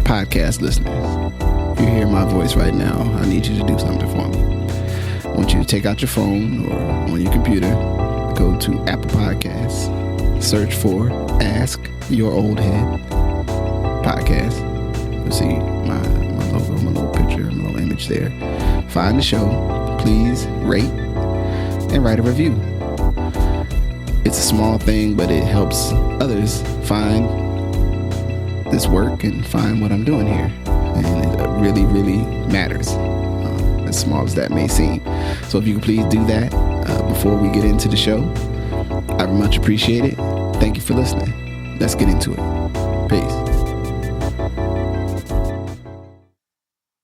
podcast listeners, if you hear my voice right now, I need you to do something for me. I want you to take out your phone or on your computer, go to Apple Podcasts, search for Ask Your Oldhead podcast. You'll see my logo, my little picture, my little image there. Find the show. Please rate and write a review. It's a small thing, but it helps others find this work and find what I'm doing here. And it really, really matters, as small as that may seem. So if you could please do that before we get into the show, I would much appreciate it. Thank you for listening. Let's get into it. Peace.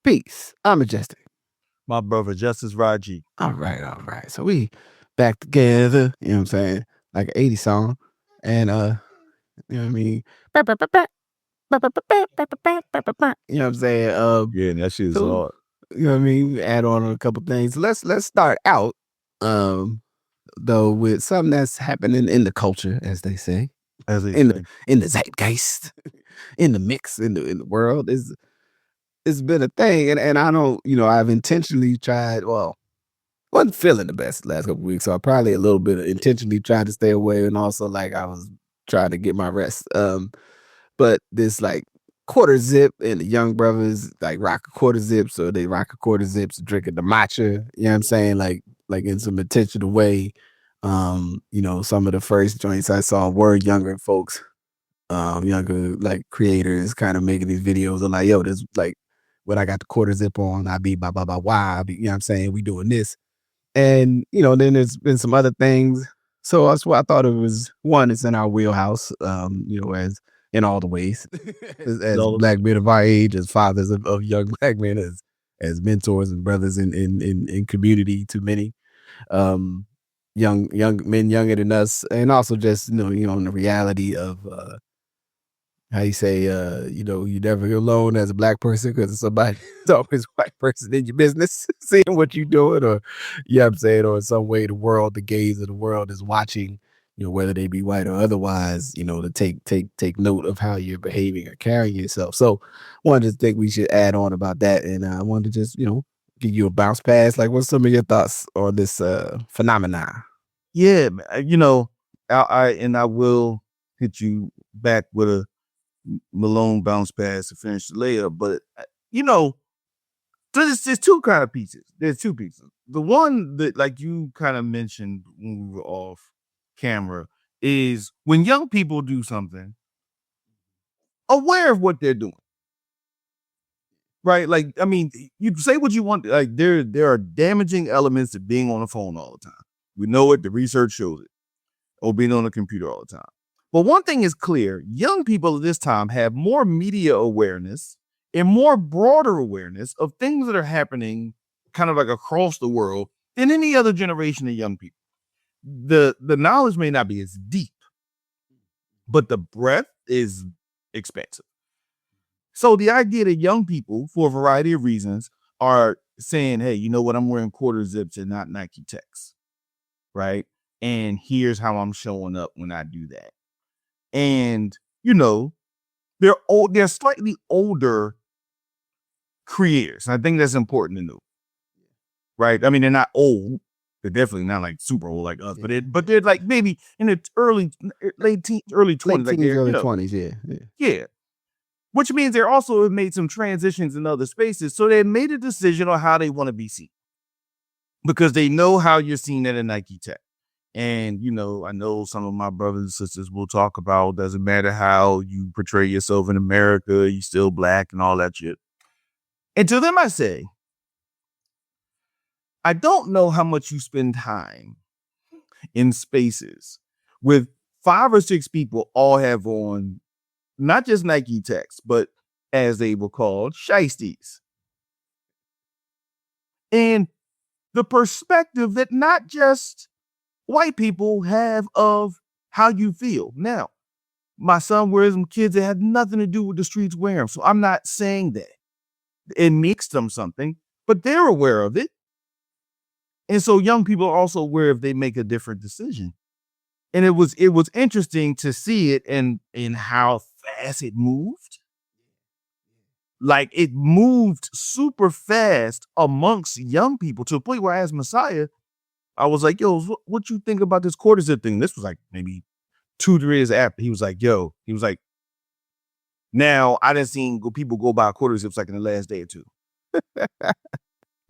Peace. I'm Majestic. My brother, Justice Rajee. All right. So we back together, you know what I'm saying? Like an 80s song. And, you know what I mean? You know what I'm saying? Yeah, that shit is hard. You know what I mean? Add on a couple things. Let's start out, though, with something that's happening in the culture, as they say. In the zeitgeist, in the mix, in the world. It's been a thing, and I don't, I've intentionally tried, wasn't feeling the best the last couple of weeks, so I probably a little bit intentionally tried to stay away, and also like I was trying to get my rest. But this like quarter zip and the young brothers like rock a quarter zip, so they rock a quarter zips drinking the matcha, you know what I'm saying? Like in some intentional way. Some of the first joints I saw were younger folks, younger like creators kind of making these videos. I'm like, yo, this like when I got the quarter zip on, I be blah blah blah why, you know what I'm saying? We doing this. And then there's been some other things. So that's why I thought it was one, it's in our wheelhouse, as in all the ways. as black men of our age, as fathers of young black men, as mentors and brothers in community to many. Young men younger than us, and also just in the reality of how you say you're never alone as a black person because somebody's always a white person in your business seeing what you're doing, or I'm saying, or in some way the gaze of the world is watching, whether they be white or otherwise, to take note of how you're behaving or carrying yourself. So wanted to think we should add on about that, and I wanted to just give you a bounce pass. Like, what's some of your thoughts on this phenomenon? Yeah, I will hit you back with a Malone bounce pass to finish the layup, but there's two kind of pieces. There's two pieces. The one that, like you kind of mentioned when we were off camera, is when young people do something, aware of what they're doing. Right? Like, I mean, you say what you want. Like, there are damaging elements to being on the phone all the time. We know it. The research shows it. Or being on the computer all the time. But one thing is clear. Young people at this time have more media awareness and more broader awareness of things that are happening kind of like across the world than any other generation of young people. The knowledge may not be as deep, but the breadth is expansive. So the idea that young people, for a variety of reasons, are saying, hey, you know what? I'm wearing quarter zips and not Nike Techs, right? And here's how I'm showing up when I do that. And, they're slightly older creators. And I think that's important to know, right? I mean, they're not old. They're definitely not like super old like us, but they're like maybe in the late teens, early 20s. Like early 20s, yeah. Which means they also have made some transitions in other spaces. So they made a decision on how they want to be seen. Because they know how you're seen at a Nike Tech. And, I know some of my brothers and sisters will talk about, doesn't matter how you portray yourself in America, you still black and all that shit. And to them I say, I don't know how much you spend time in spaces with 5 or 6 people all have on not just Nike Techs, but as they were called, shiesties. And the perspective that not just white people have of how you feel. Now, my son wears them kids that had nothing to do with the streets wearing them. So I'm not saying that it makes them something, but they're aware of it. And so young people are also aware if they make a different decision. And it was interesting to see it in how fast it moved. like it moved super fast amongst young people to the point where I asked Messiah, I was like, yo, what you think about this quarter zip thing? This was like maybe 2-3 years after. He was like, now I done seen people go buy quarter zips like in the last day or two.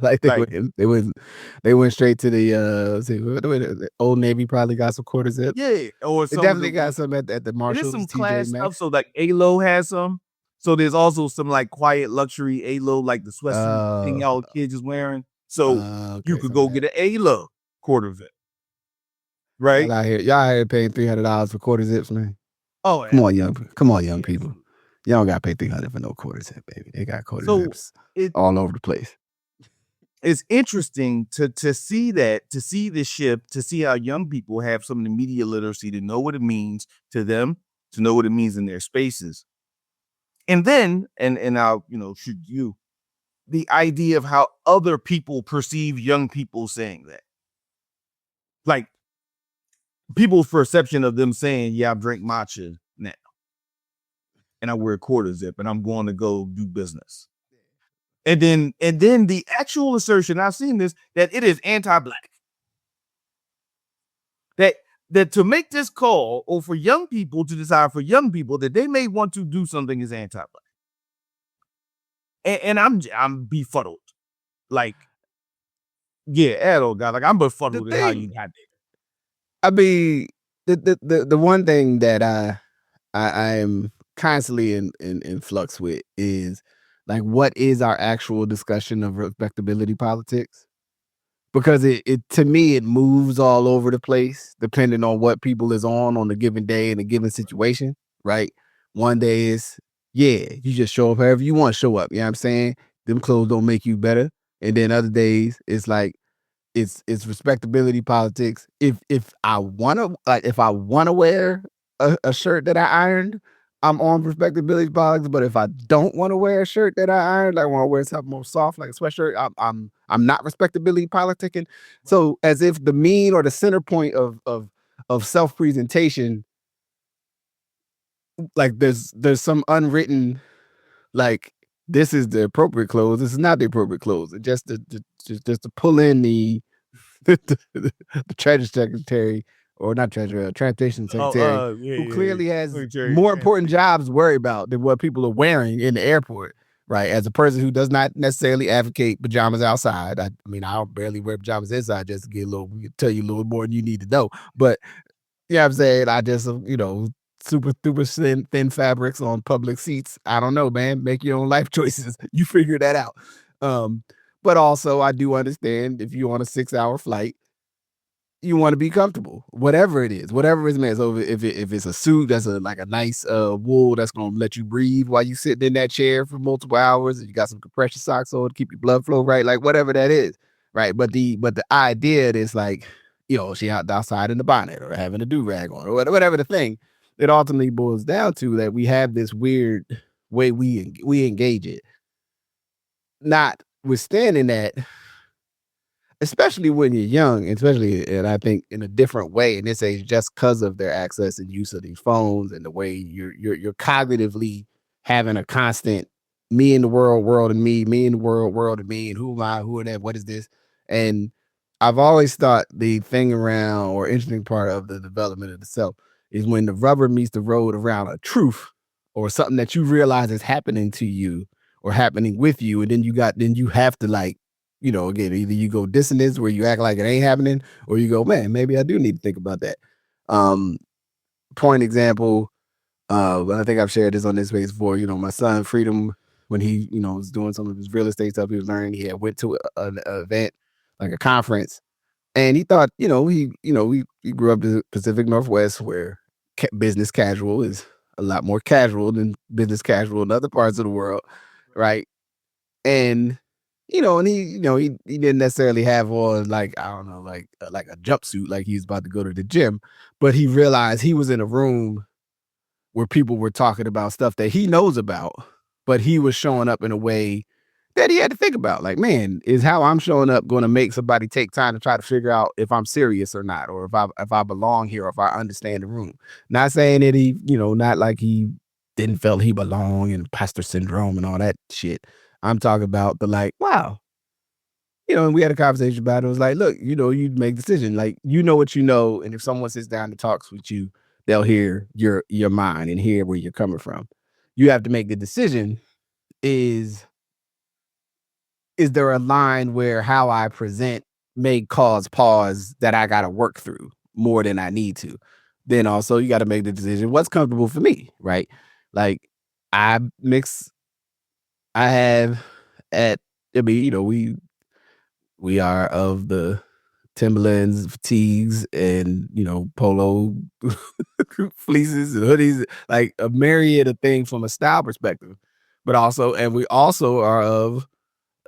Like they went straight to the Old Navy. Probably got some quarter zip. Yeah, or They definitely got some at the Marshalls. There's some TJ class Maxx. stuff. So like A-Lo has some. So there's also some like quiet luxury A-Lo, like the sweatsuit thing y'all kids is wearing. So you could go get an A-Lo quarter zip. Right? Y'all out here paying $300 for quarter zips, man. Oh, come on, young people. Y'all don't gotta pay $300 for no quarter zip, baby. They got quarter zips all over the place. It's interesting to see that, to see this shift, to see how young people have some of the media literacy to know what it means to them, to know what it means in their spaces. And then, and I'll, shoot you, the idea of how other people perceive young people saying that. Like, people's perception of them saying, yeah, I drink matcha now. And I wear a quarter zip and I'm going to go do business. And then the actual assertion, I've seen this, that it is anti-Black. That to make this call, or for young people to decide for young people that they may want to do something is anti-Black. And I'm befuddled. Like, yeah, adult guy. Like, I'm befuddled at how you got there. I mean, the one thing that I am constantly in flux with is like, what is our actual discussion of respectability politics? Because it to me, it moves all over the place depending on what people is on a given day in a given situation, right? One day is, yeah, you just show up however you want to show up. You know what I'm saying? Them clothes don't make you better. And then other days, it's like, it's respectability politics. If I wanna wear a shirt that I ironed, I'm on respectability politics. But if I don't want to wear a shirt that I ironed, I want to wear something more soft like a sweatshirt, I'm not respectability politicking. So as if the mean or the center point of self presentation, like there's some unwritten, like, this is the appropriate clothes, this is not the appropriate clothes. Just to pull in the treasury secretary, or not treasurer, transportation secretary, who clearly has more important jobs to worry about than what people are wearing in the airport, right? As a person who does not necessarily advocate pajamas outside. I mean, I barely wear pajamas inside, just to get tell you a little more than you need to know. But you know what I'm saying? I just, super thin fabrics on public seats. I don't know, man. Make your own life choices. You figure that out. But also, I do understand if you're on a 6-hour flight, you want to be comfortable, whatever it is, man. So if it's a suit that's like a nice wool that's gonna let you breathe while you sitting in that chair for multiple hours, and you got some compression socks on to keep your blood flow right, like whatever that is, right? But the idea is like, she outside in the bonnet or having a do rag on or whatever the thing, it ultimately boils down to that we have this weird way we engage it. Notwithstanding that, especially when you're young, and I think in a different way in this age, just because of their access and use of these phones and the way you're cognitively having a constant me in the world and me in the world and me, and who am I, who are that, what is this? And I've always thought the thing around, or interesting part of the development of the self, is when the rubber meets the road around a truth or something that you realize is happening to you or happening with you, and then you have to, like, again, either you go dissonance where you act like it ain't happening, or you go, man, maybe I do need to think about that. Point example, I think I've shared this on this space before. My son Freedom, when he, was doing some of his real estate stuff, he was learning. He had went to an event, like a conference, and he thought, he grew up in the Pacific Northwest, where business casual is a lot more casual than business casual in other parts of the world, right? And and he didn't necessarily have on, like, I don't know, like a jumpsuit, like he's about to go to the gym, but he realized he was in a room where people were talking about stuff that he knows about, but he was showing up in a way that he had to think about. Like, man, is how I'm showing up going to make somebody take time to try to figure out if I'm serious or not, or if I belong here, or if I understand the room? Not saying that he, not like he didn't feel he belonged and imposter syndrome and all that shit. I'm talking about the like, wow. And we had a conversation about it. It was like, look, you make decision. Like, you know what you know, and if someone sits down and talks with you, they'll hear your mind and hear where you're coming from. You have to make the decision. Is there a line where how I present may cause pause that I got to work through more than I need to? Then also you got to make the decision what's comfortable for me, right? Like I mix. I have at. I mean, we are of the Timberlands, fatigues, and polo fleeces and hoodies, like a myriad of things from a style perspective. But also, and we also are of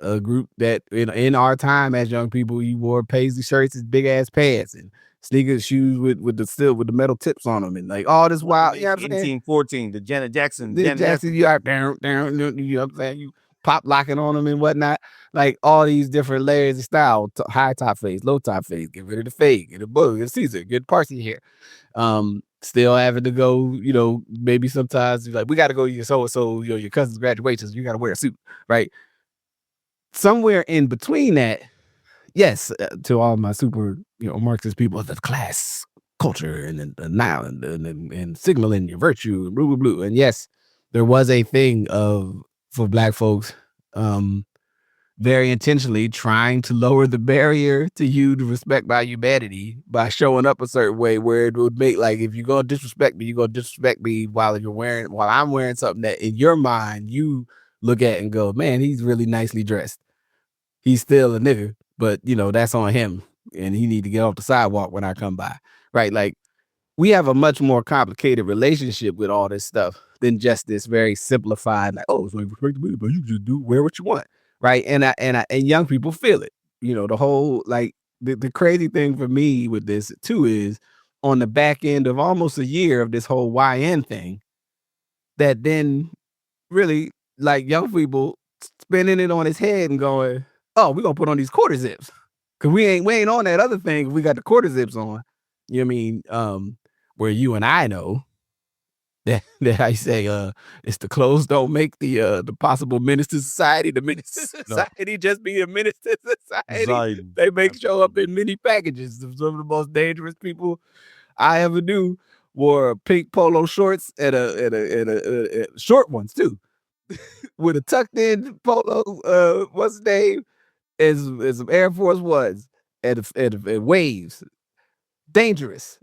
a group that in our time as young people, you wore paisley shirts and big ass pants and sneakers, shoes with the metal tips on them, and like all this wild. You know what I'm saying? 1814, the Janet Jackson. You are down, you know what I'm saying? You pop locking on them and whatnot. Like all these different layers of style, high top fades, low top fades, get rid of the fade, get a bow, get a Caesar, get Parsi hair. Still having to go, maybe sometimes like we got to go to your so-and-so, your cousin's graduation, so you got to wear a suit, right? Somewhere in between that, yes, to all my super, Marxist people, the class culture and now and signaling your virtue and blue, blue. And yes, there was a thing for Black folks, very intentionally trying to lower the barrier to you to respect my humanity by showing up a certain way where it would make, like, if you're gonna disrespect me, you're gonna disrespect me while I'm wearing something that in your mind you look at and go, man, he's really nicely dressed. He's still a nigga, but that's on him, and he need to get off the sidewalk when I come by, right? Like, we have a much more complicated relationship with all this stuff than just this very simplified, like, oh, it's like respectability, but you just wear what you want, right? And young people feel it. The whole like the crazy thing for me with this too is on the back end of almost a year of this whole YN thing, that then really like young people spinning it on his head and going, oh, we're gonna put on these quarter zips. Cause we ain't on that other thing. We got the quarter zips on. You know what I mean? Where you and I know that I say, it's the clothes don't make the possible menace to society. The menace to society just be a menace to society. They make show up in many packages. Some of the most dangerous people I ever knew wore pink polo shorts and a short ones too, with a tucked in polo. What's the name? Is some Air Force Ones and waves. Dangerous.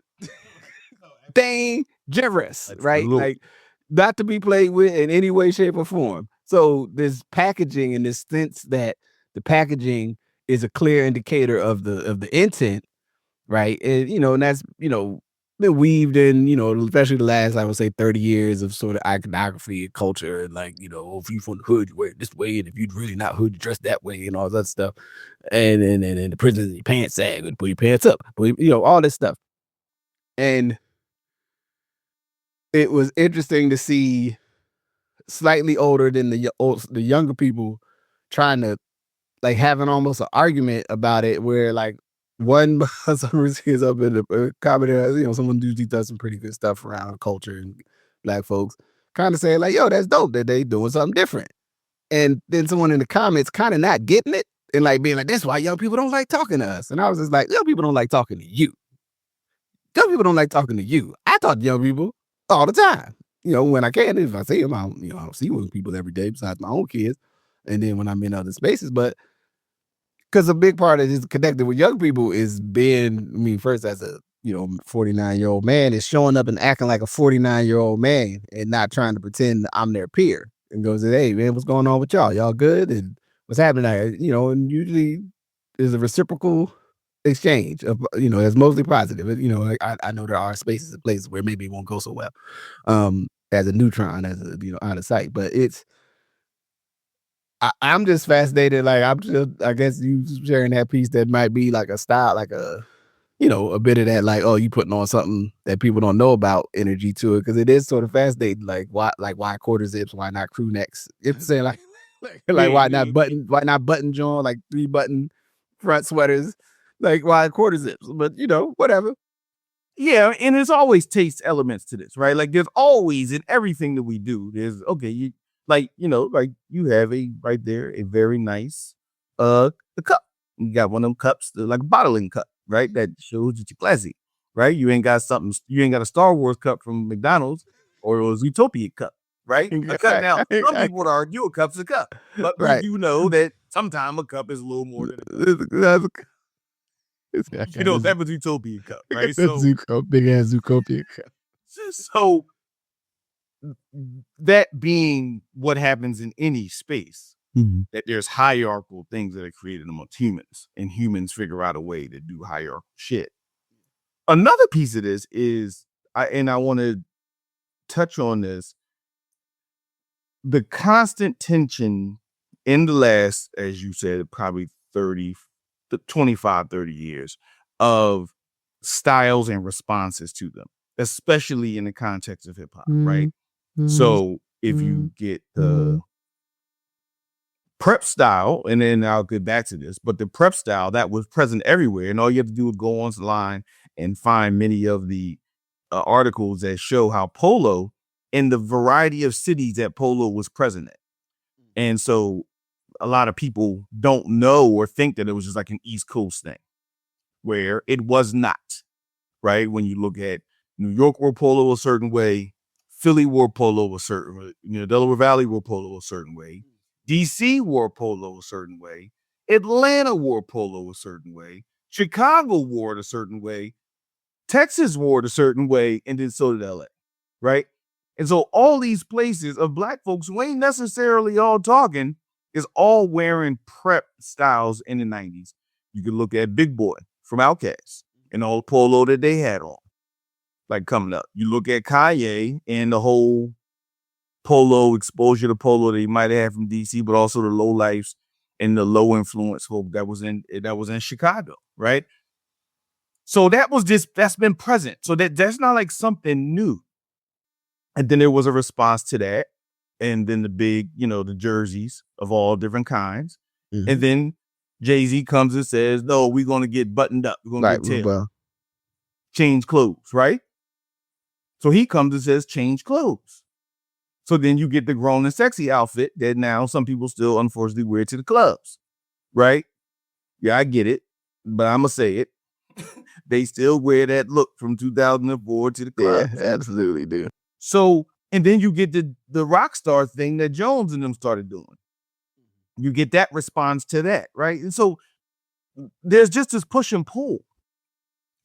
Dangerous, right? Like not to be played with in any way, shape, or form. So this packaging in this sense that the packaging is a clear indicator of the intent, right? And and that's been weaved in, especially the last, I would say, 30 years of sort of iconography and culture, and like, if you from the hood, you wear it this way, and if you're really not hood, you dress that way, and all that stuff. And the prison, your pants sag, put your pants up, all this stuff. And it was interesting to see slightly older than the younger people trying to like having almost an argument about it, where like one is up in the comment, someone usually does some pretty good stuff around culture and Black folks, kind of saying like, yo, that's dope that they doing something different. And then someone in the comments kind of not getting it and like being like, that's why young people don't like talking to us. And I was just like, young people don't like talking to you. Young people don't like talking to you. I talk to young people all the time. When I can, if I see them, I don't see young people every day besides my own kids. And then when I'm in other spaces, but because a big part of just connecting with young people is being, first as a 49-year-old man, is showing up and acting like a 49-year-old man and not trying to pretend I'm their peer and goes, hey man, what's going on with y'all? Y'all good? And what's happening there? And usually there's a reciprocal exchange of, it's mostly positive. Like I know there are spaces and places where maybe it won't go so well, as a neutron, as a, out of sight, but I'm just fascinated. Like I guess you sharing that piece that might be like a style, like a a bit of that, like, oh, you putting on something that people don't know about energy to it, because it is sort of fascinating. Like why quarter zips? Why not crew necks? It's saying like why not button joint, like 3-button front sweaters? Like why quarter zips? But whatever. Yeah, and there's always taste elements to this, right? Like there's always in everything that we do. There's you you have right there a very nice the cup. You got one of them cups, like a bottling cup, right? That shows that you're classy, right? You ain't got a Star Wars cup from McDonald's or a Zootopia cup, right? A cup. Now, some people would argue a cup's a cup, but we Right. do know that sometimes a cup is a little more than a cup. That was Zootopia cup, right? So Big ass Zootopia cup. So that being what happens in any space, that there's hierarchical things that are created amongst humans, and humans figure out a way to do hierarchical shit. Another piece of this is, I want to touch on this, the constant tension in the last, as you said, probably 25, 30 years of styles and responses to them, especially in the context of hip hop, right? So if you get the prep style, and then I'll get back to this, but the prep style that was present everywhere, and all you have to do is go online and find many of the articles that show how polo in the variety of cities that polo was present in. And so a lot of people don't know or think that it was just like an East Coast thing, where it was not, right? When you look at New York wore polo a certain way, Philly wore polo a certain way, Delaware Valley wore polo a certain way, DC wore polo a certain way, Atlanta wore polo a certain way, Chicago wore it a certain way, Texas wore it a certain way, and then so did LA, right? And so all these places of black folks who ain't necessarily all talking is all wearing prep styles in the 90s. You can look at Big Boy from Outkast and all the polo that they had on, like coming up. You look at Kanye and the whole polo exposure to polo that he might have from DC, but also the low lives and the low influence folk that was in Chicago, right? So that's been present. So that's not like something new. And then there was a response to that. And then the big, the jerseys of all different kinds. And then Jay-Z comes and says, no, we're going to get buttoned up. We're going to get tailored. Change clothes, right? So he comes and says, change clothes. So then you get the grown and sexy outfit that now some people still unfortunately wear to the clubs, right? Yeah, I get it, but I'm going to say it. They still wear that look from 2004 to the clubs. Yeah, absolutely, dude. So, and then you get the rock star thing that Jones and them started doing. You get that response to that, right? And so there's just this push and pull.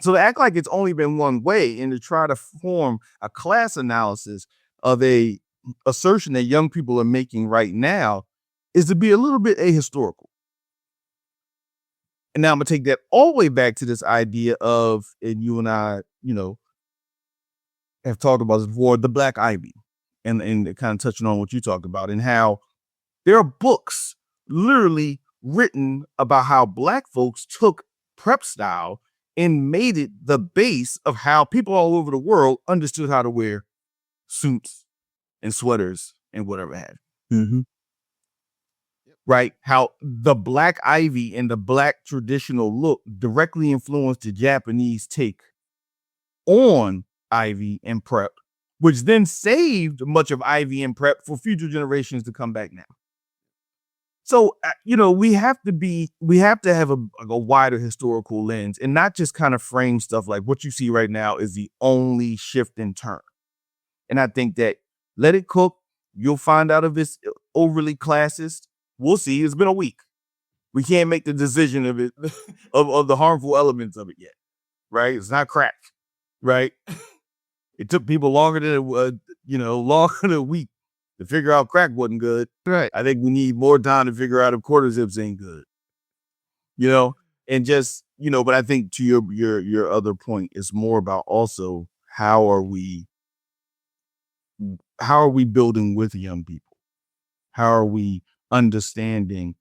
So to act like it's only been one way and to try to form a class analysis of a assertion that young people are making right now is to be a little bit ahistorical. And now I'm going to take that all the way back to this idea of, and you and I, have talked about this before, the Black Ivy, and kind of touching on what you talked about and how there are books literally written about how black folks took prep style and made it the base of how people all over the world understood how to wear suits and sweaters and whatever have you. Right? How the Black Ivy and the Black traditional look directly influenced the Japanese take on Ivy and prep, which then saved much of Ivy and prep for future generations to come back now. So, we have to have a wider historical lens and not just kind of frame stuff like what you see right now is the only shift in turn. And I think that let it cook. You'll find out if it's overly classist. We'll see. It's been a week. We can't make the decision of it, of the harmful elements of it yet, right? It's not crack, right? It took people longer than a week to figure out crack wasn't good. Right. I think we need more time to figure out if quarter zips ain't good. And just, but I think to your other point, it's more about also how are we building with young people? How are we understanding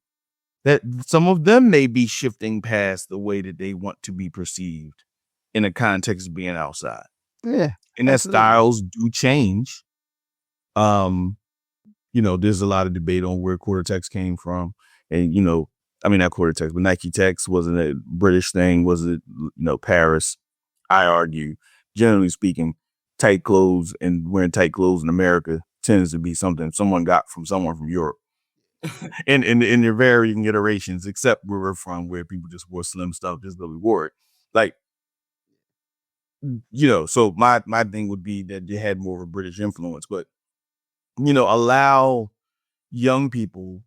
that some of them may be shifting past the way that they want to be perceived in the context of being outside? Yeah. And that styles do change. There's a lot of debate on where quarter text came from. And, not quarter text, but Nike text wasn't a British thing. Was it, Paris? I argue generally speaking, tight clothes and wearing tight clothes in America tends to be something someone got from someone from Europe. in their varying iterations, except where we're from, where people just wore slim stuff just because we wore it. Like, so my thing would be that you had more of a British influence, but allow young people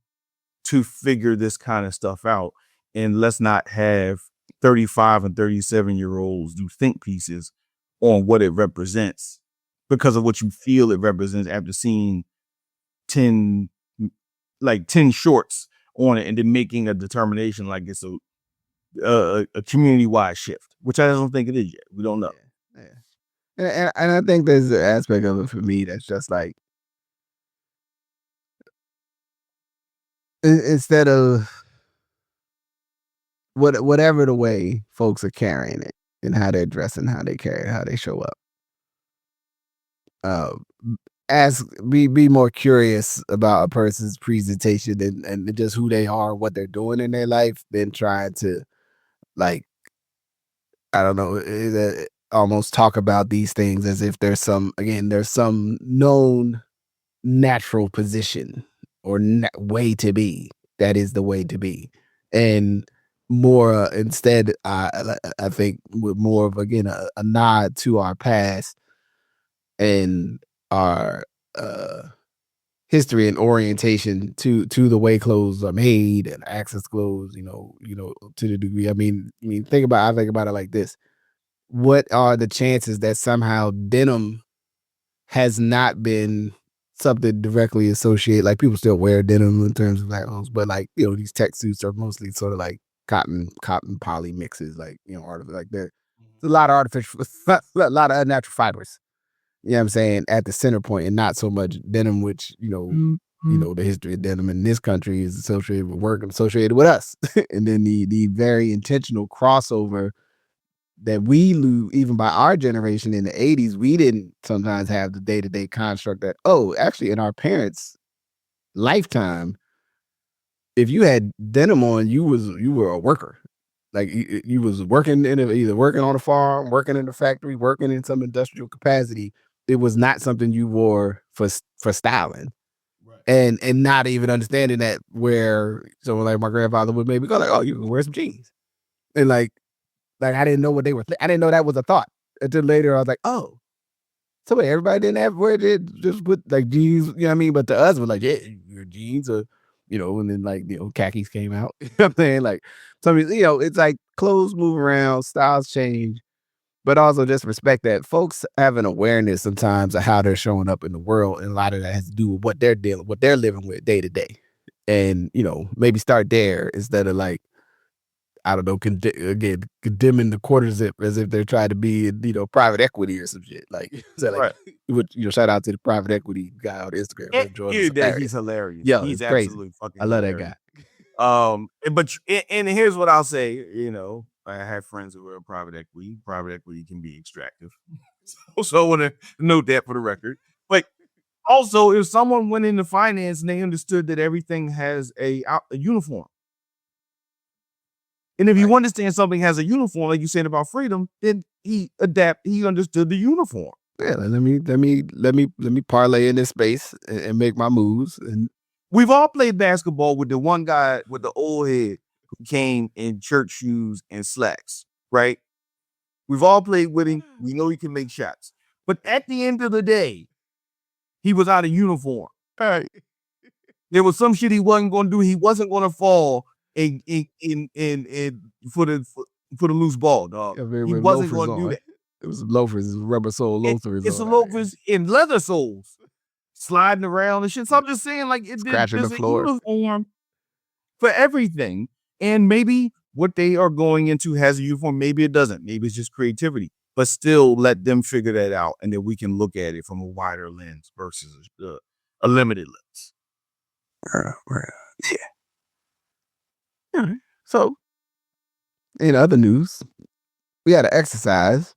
to figure this kind of stuff out, and let's not have 35 and 37-year-olds do think pieces on what it represents because of what you feel it represents after seeing 10 shorts on it and then making a determination like it's a community-wide shift, which I don't think it is yet. We don't know. Yeah. And I think there's an aspect of it for me that's just like, instead of whatever the way folks are carrying it and how they're dressing, how they carry it, how they show up, be more curious about a person's presentation and just who they are, what they're doing in their life, than trying to, like, I don't know, almost talk about these things as if there's some known natural position or way to be that is the way to be, and more instead, I think, with more of, again, a nod to our past and our history and orientation to the way clothes are made and access clothes, to the degree. I mean, I think about it like this: what are the chances that somehow denim has not been something directly associated? Like, people still wear denim in terms of black clothes, but, like, these tech suits are mostly sort of like cotton poly mixes, like, like there's a lot of artificial, a lot of unnatural fibers. You know what I'm saying? At the center point, and not so much denim, which, the history of denim in this country is associated with work and associated with us. And then the very intentional crossover that we lose, even by our generation in the 80s, we didn't sometimes have the day-to-day construct that, actually, in our parents' lifetime, if you had denim on, you were a worker. Like, you was working either working on a farm, working in a factory, working in some industrial capacity. It was not something you wore for styling. Right. And not even understanding that, where someone like my grandfather would maybe go like, "Oh, you can wear some jeans," and like I didn't know what they were. I didn't know that was a thought until later. I was like, "Oh, so wait, everybody didn't have wear it, just put like jeans," you know what I mean? But to us, we're like, "Yeah, your jeans are," and then, like, khakis came out. You know what I'm saying? Like, so I mean, it's like clothes move around, styles change, but also just respect that folks have an awareness sometimes of how they're showing up in the world, and a lot of that has to do with what they're living with day to day, and maybe start there instead of, like, I don't know, condemning the quarter zip as if they're trying to be, private equity or some shit. Like, so, like, Right. which, shout out to the private equity guy on Instagram. And, Jordan's he's hilarious. Yo, He's it's crazy. absolutely fucking I love that hilarious. guy. And here's what I'll say. I have friends who are private equity. Private equity can be extractive. So I want to note that for the record. But also, if someone went into finance and they understood that everything has a uniform, and if you understand something has a uniform, like you said about freedom, then he understood the uniform. Yeah, let me parlay in this space and make my moves. And we've all played basketball with the one guy with the old head who came in church shoes and slacks, right? We've all played with him. We know he can make shots. But at the end of the day, he was out of uniform. All right. There was some shit he wasn't going to do. He wasn't going to fall in for the loose ball, dog. He wasn't going to do that. It was loafers, rubber sole loafers. It's loafers in leather soles, sliding around and shit. So I'm just saying, like, Scratching the floor. A uniform for everything. And maybe what they are going into has a uniform. Maybe it doesn't. Maybe it's just creativity. But still, let them figure that out, and then we can look at it from a wider lens versus a limited lens. Yeah. All right. So, in other news, we had an exercise.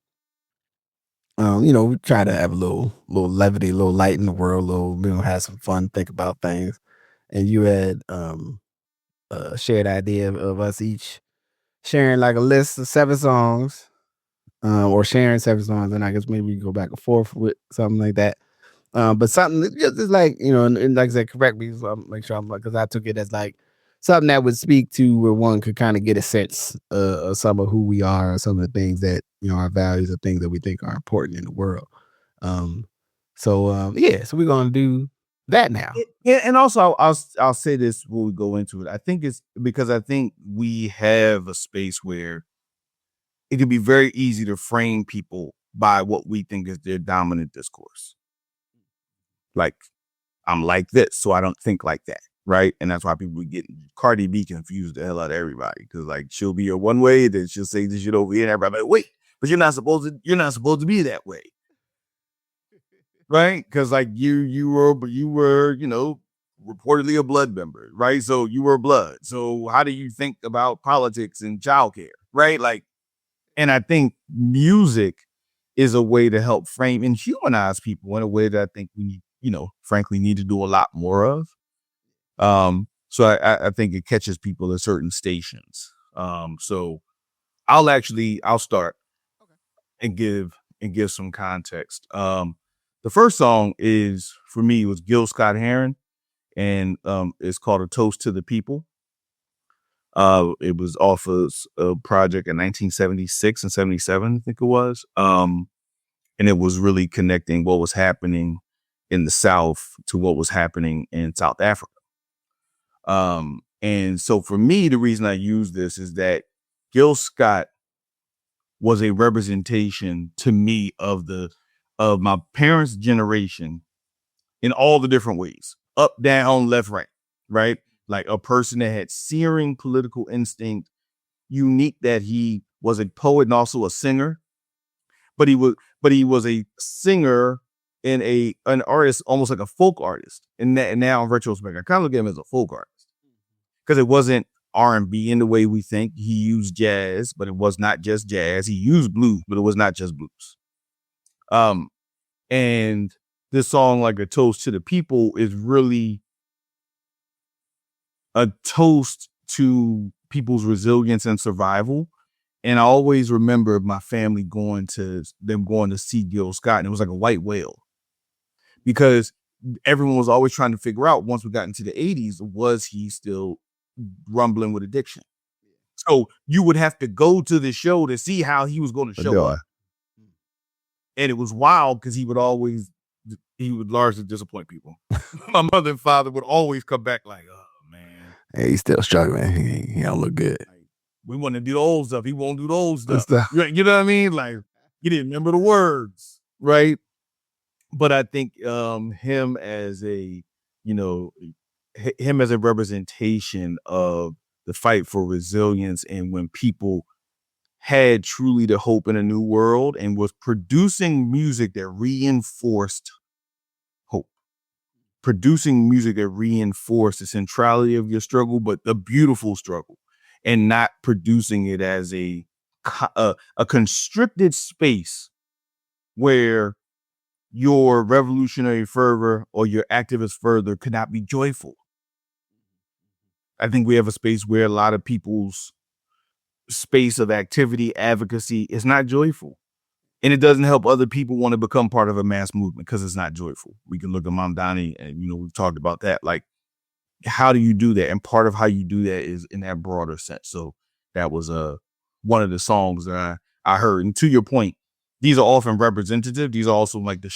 We try to have a little levity, a little light in the world, have some fun, think about things. And you had a shared idea of us each sharing like a list of 7 songs or sharing separate songs, and I guess maybe go back and forth with something like that. But something just like, and like I said, correct me, so I'm make sure I'm like, because I took it as like something that would speak to where one could kind of get a sense of some of who we are, or some of the things that our values, or things that we think are important in the world. Um, yeah, so we're gonna do that now. Yeah, and also I'll say this when we go into it. I think it's because I think we have a space where it can be very easy to frame people by what we think is their dominant discourse. Like, I'm like this, so I don't think like that, right? And that's why people get Cardi B confused the hell out of everybody, because like she'll be a one way, then she'll say this shit over here, and everybody like, wait, but you're not supposed to be that way, right? Because like you were reportedly a blood member, right? So you were blood. So how do you think about politics and childcare, right? Like, and I think music is a way to help frame and humanize people in a way that I think we, frankly, need to do a lot more of. So I think it catches people at certain stations. So I'll start and give some context. The first song is for me was Gil Scott Heron, and it's called "A Toast to the People." It was off of a project in 1976 and 77, I think it was. And it was really connecting what was happening in the South to what was happening in South Africa. And so for me, the reason I use this is that Gil Scott was a representation to me of my parents' generation in all the different ways, up, down, left, right? Like a person that had searing political instinct, unique that he was a poet and also a singer, but he was a singer and an artist, almost like a folk artist. And now in retrospect, I kind of look at him as a folk artist because it wasn't R&B in the way we think. He used jazz, but it was not just jazz. He used blues, but it was not just blues. And this song, like "A Toast to the People," is really a toast to people's resilience and survival. And I always remember my family going to see Gil Scott, and it was like a white whale because everyone was always trying to figure out, once we got into the 80s, was he still rumbling with addiction? So you would have to go to the show to see how he was going to show up. And it was wild because he would largely disappoint people. My mother and father would always come back like, oh man. Hey, he's still struggling. He don't look good. We want to do the old stuff. He won't do the old stuff. You know what I mean? Like, he didn't remember the words, right? But I think him as a representation of the fight for resilience, and when people had truly the hope in a new world and was producing music that reinforced hope, producing music that reinforced the centrality of your struggle, but the beautiful struggle, and not producing it as a constricted space where your revolutionary fervor or your activist fervor could not be joyful. I think we have a space where a lot of people's space of activity, advocacy is not joyful. And it doesn't help other people want to become part of a mass movement because it's not joyful. We can look at Mamdani and, we've talked about that. Like, how do you do that? And part of how you do that is in that broader sense. So that was one of the songs that I heard. And to your point, these are often representative. These are also like the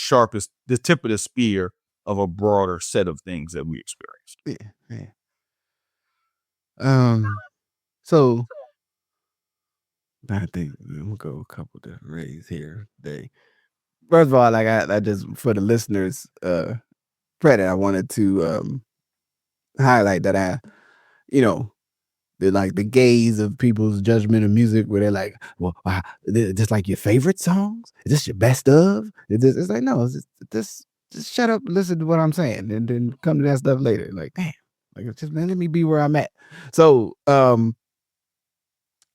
tip of the spear of a broader set of things that we experienced. Yeah. So I think we'll go a couple different ways here today. First of all, like I just, for the listeners' credit, I wanted to highlight that the gaze of people's judgment of music, where they're like, well, wow, just like your favorite songs? Is this your best of? It's like, no, just shut up and listen to what I'm saying, and then come to that stuff later. Like, damn, like, just let me be where I'm at. So,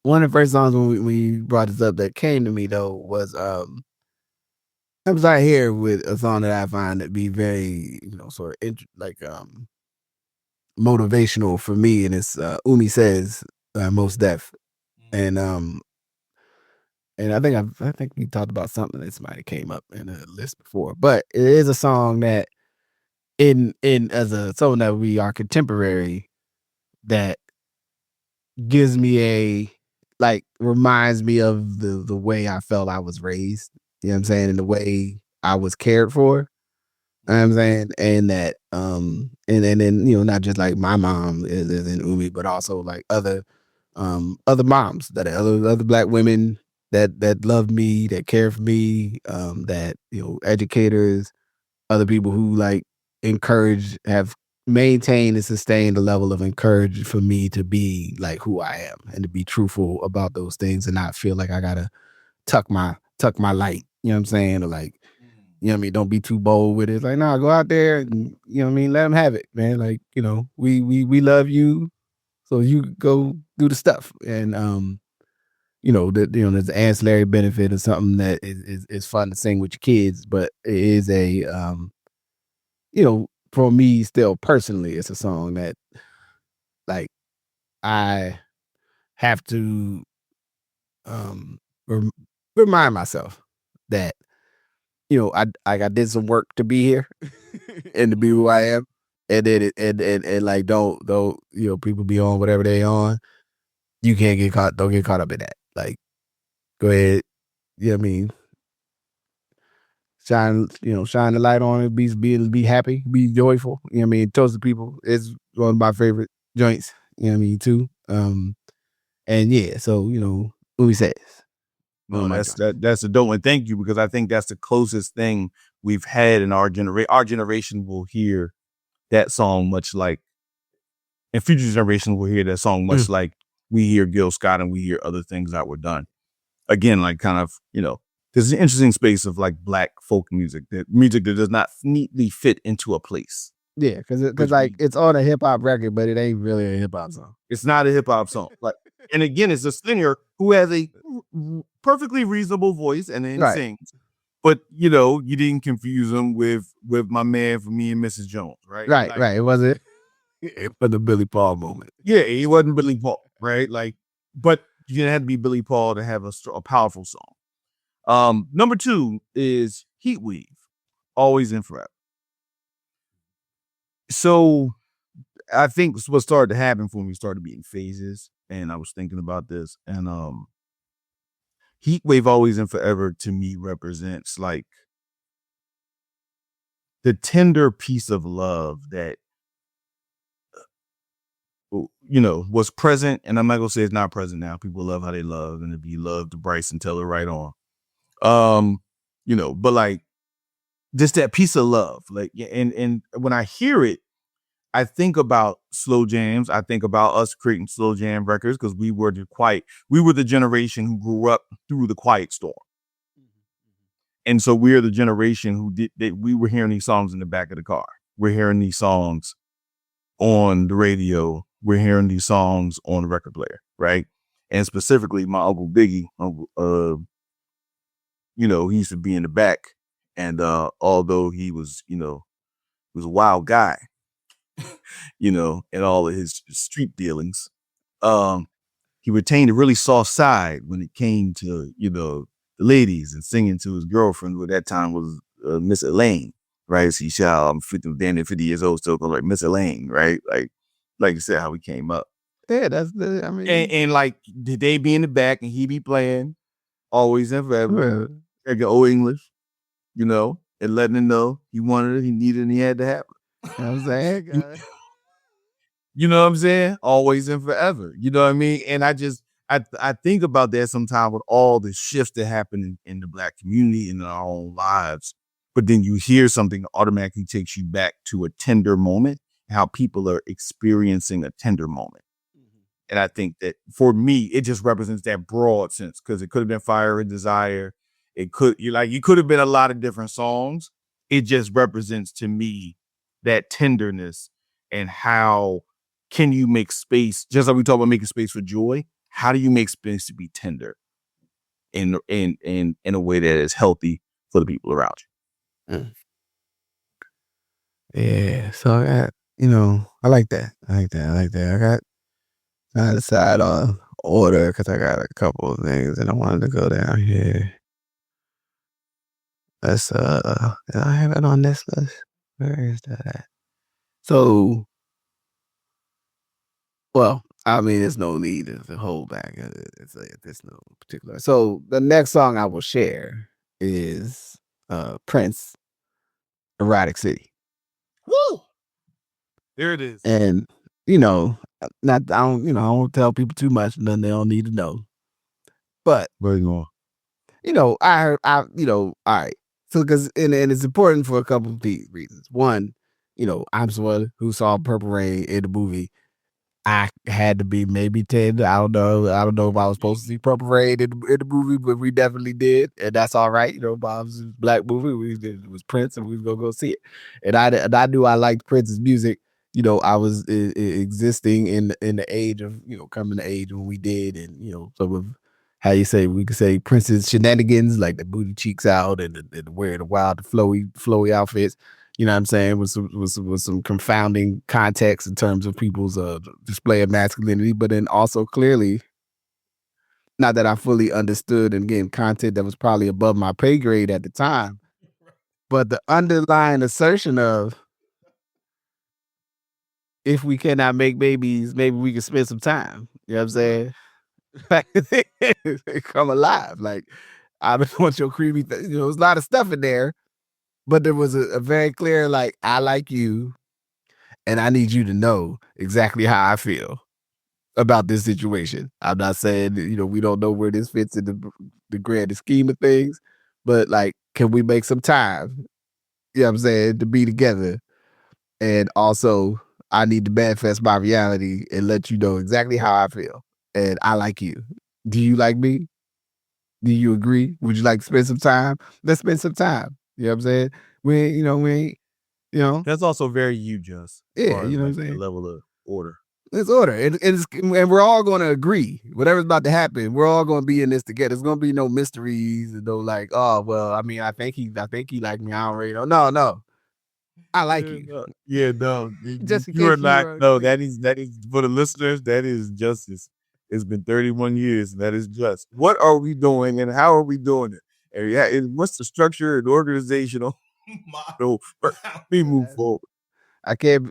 one of the first songs when we brought this up that came to me though was I was out here with a song that I find to be very, sort of motivational for me, and it's Umi Says, Most Def. And and I think we talked about something that might have came up in a list before, but it is a song that in as a song that we are contemporary that gives me reminds me of the way I felt I was raised. You know what I'm saying? And the way I was cared for. You know what I'm saying? And that and then, not just like my mom is in Umi, but also like other moms that are other black women that love me, that care for me, that, educators, other people who like have maintained and sustained the level of encourage for me to be like who I am and to be truthful about those things and not feel like I gotta tuck my light. You know what I'm saying? Or like, don't be too bold with it. It's like, nah, go out there and let them have it, man. Like, we love you, so you go do the stuff. And there's an ancillary benefit of something that is fun to sing with your kids, but it is for me still personally, it's a song that like I have to um rem- remind myself that I did some work to be here and to be who I am. And then and like don't people be on whatever they on. You can't get caught. Don't get caught up in that. Like, go ahead. You know what I mean? Shine the light on it. Be happy. Be joyful. You know what I mean? Toast to people. It's one of my favorite joints. You know what I mean too. And yeah. So Louis says. No, that's a dope one. Thank you, because I think that's the closest thing we've had in our generation. Our generation will hear that song much like, and future generations will hear that song much like we hear Gil Scott and we hear other things that were done. Again, like kind of, there's an interesting space of like black folk music that does not neatly fit into a place. Yeah, because like it's on a hip hop record, but it ain't really a hip hop song. It's not a hip hop song. Like, and again, it's a singer who has a perfectly reasonable voice and then sings. But you didn't confuse him with my man from Me and Mrs. Jones, right? Right, right. It wasn't the Billy Paul moment. Yeah, he wasn't Billy Paul, right? Like, but you didn't have to be Billy Paul to have a powerful song. Number 2 is Heat Wave, Always and Forever. So I think what started to happen for me started being phases, and I was thinking about this, and Heat Wave, Always and Forever to me represents like the tender piece of love that was present, and I'm not gonna say it's not present now. People love how they love, and if you love to Bryson Tiller, right on. But like just that piece of love, like, and when I hear it, I think about slow jams. I think about us creating slow jam records because we were the generation who grew up through the Quiet Storm. And so we're the generation who we were hearing these songs in the back of the car. We're hearing these songs on the radio. We're hearing these songs on the record player, right? And specifically my Uncle Biggie, he used to be in the back. And although he was, was a wild guy, and all of his street dealings, he retained a really soft side when it came to, the ladies and singing to his girlfriend, who at that time was Miss Elaine, right? So I'm 50 years old, still like Miss Elaine, right? Like you said, how we came up. Yeah, and like they be in the back and he be playing Always and Forever, like old English, and letting him know he wanted it, he needed it, and he had to have it. You know what I'm saying? You know what I'm saying? Always and forever. You know what I mean? And I think about that sometimes with all the shifts that happen in the Black community and in our own lives. But then you hear something that automatically takes you back to a tender moment, how people are experiencing a tender moment. And I think that for me, it just represents that broad sense, because it could have been Fire and Desire. It could have been a lot of different songs. It just represents to me that tenderness, and how can you make space, just like we talk about making space for joy, how do you make space to be tender in a way that is healthy for the people around you? Yeah. So I got, I like that. I got I decide order because I got a couple of things and I wanted to go down here. Let's did I have it on this list? Where is that at? So, well, I mean, there's no need to hold back. There's no particular. So the next song I will share is Prince, Erotic City. Woo! There it is. And I don't tell people too much, nothing they don't need to know. But Bring on. I heard, all right. So because and it's important for a couple of reasons. One, I'm someone who saw Purple Rain in the movie. I had to be maybe 10. I don't know. I don't know if I was supposed to see Purple Rain in the movie, but we definitely did, and that's all right. Bob's black movie. It was Prince, and we was gonna go see it. And I knew I liked Prince's music. I was existing in the age of coming to age when we did, and some of how you say we could say Prince's shenanigans, like the booty cheeks out and the wearing the wild flowy outfits. You know what I'm saying? With some confounding context in terms of people's display of masculinity, but then also clearly, not that I fully understood and again content that was probably above my pay grade at the time, but the underlying assertion of if we cannot make babies, maybe we can spend some time. You know what I'm saying? Like, they come alive. Like I don't want your creepy. There's a lot of stuff in there, but there was a very clear like I like you. And I need you to know exactly how I feel about this situation. I'm not saying, we don't know where this fits in the grand scheme of things, but like, can we make some time? You know what I'm saying? To be together. And also, I need to manifest my reality and let you know exactly how I feel. And I like you. Do you like me? Do you agree? Would you like to spend some time? Let's spend some time. You know what I'm saying? We ain't, That's also very you, Just. Yeah, you know what I'm the saying? level of order. It's order. And we're all going to agree. Whatever's about to happen, we're all going to be in this together. There's going to be no mysteries and no like, oh, well, I mean, I think he liked me. I don't really know. No. I like you. No. Just in You are case not. No, that is for the listeners. That is Justice. It's been 31 years, and that is just. What are we doing, and how are we doing it? And what's the structure and organizational model for how we move forward? I can't,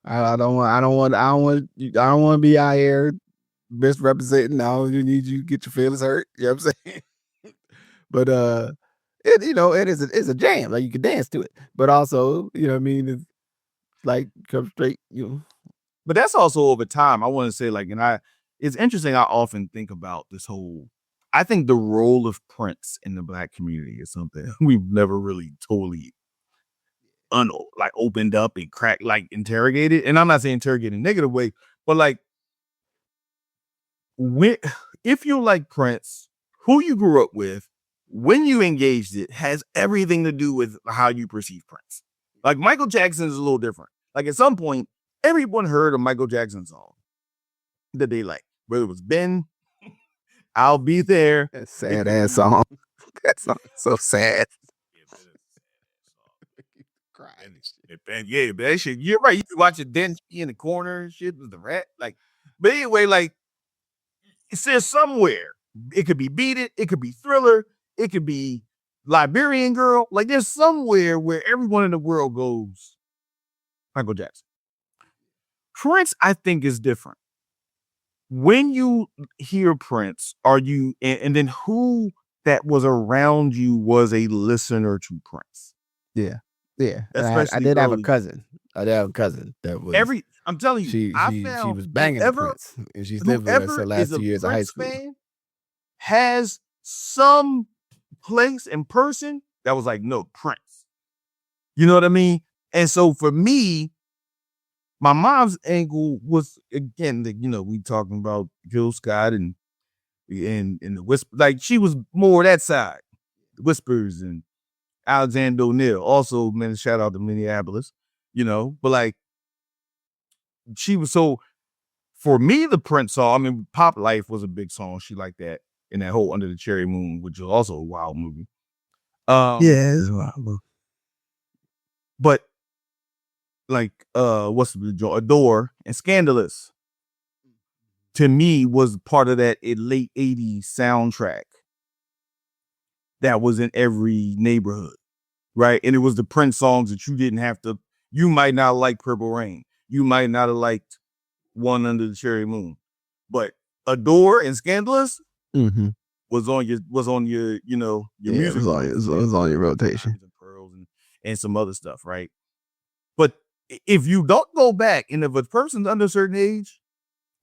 I don't want to be out here misrepresenting. I don't need you to get your feelings hurt. You know what I'm saying? But it's a jam. Like you can dance to it. But also, you know what I mean? It's like come straight, But that's also over time. I want to say, like, it's interesting. I often think about this whole. I think the role of Prince in the Black community is something we've never really totally opened up and cracked, like interrogated. And I'm not saying interrogate in a negative way, but like if you like Prince, who you grew up with, when you engaged it, has everything to do with how you perceive Prince. Like Michael Jackson is a little different. Like at some point, everyone heard a Michael Jackson song that they like, whether it was Ben, I'll Be There. That sad ass song. That song is so sad. Yeah, that shit. You're right. You can watch it then in the corner and shit with the rat. Like, but anyway, like it says somewhere. It could be Beat It, it could be Thriller, it could be Liberian Girl. Like there's somewhere where everyone in the world goes, Michael Jackson. Prince, I think, is different. When you hear Prince, are you and then who that was around you was a listener to Prince? Yeah. Especially I did have a early. cousin. That was I'm telling you, she was banging the Prince, and she's lived with us the last 2 years of high school. Fan has some place and person that was like, no, Prince. You know what I mean? And so for me, my mom's angle was again, we talking about Jill Scott and the Whisper. Like she was more that side, Whispers and Alexander O'Neal. Also, man, shout out to Minneapolis, but like she was so. For me, the Prince song, I mean, Pop Life was a big song. She liked that. And that whole Under the Cherry Moon, which was also a wild movie. Yeah, it's a wild movie. But like, what's the Adore and Scandalous. to me was part of that late 80s soundtrack that was in every neighborhood, right? And it was the Prince songs that you might not like Purple Rain. You might not have liked One Under the Cherry Moon, but Adore and Scandalous was on your your music. It was on your rotation. And Pearls and some other stuff, right? But if you don't go back, and if a person's under a certain age,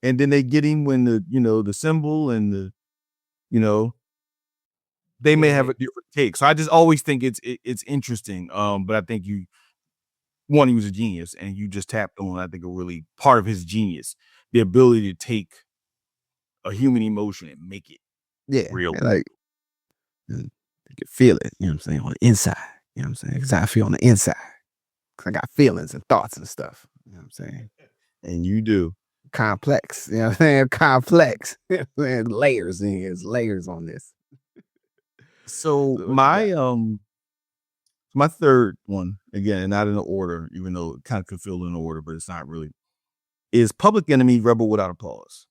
and then they get him when the symbol and they may have a different take. So I just always think it's interesting. But I think he was a genius, and you just tapped on, I think, a really part of his genius, the ability to take a human emotion and make it real. Like you can feel it, you know what I'm saying, on the inside. You know what I'm saying? Because I feel on the inside. Because I got feelings and thoughts and stuff. You know what I'm saying? And you do. Complex. You know what I'm saying? Complex. You know what I'm saying? Layers in here. There's layers on this. So my third one, again, not in the order, even though it kind of could feel in order, but it's not really, is Public Enemy, Rebel Without a Pause.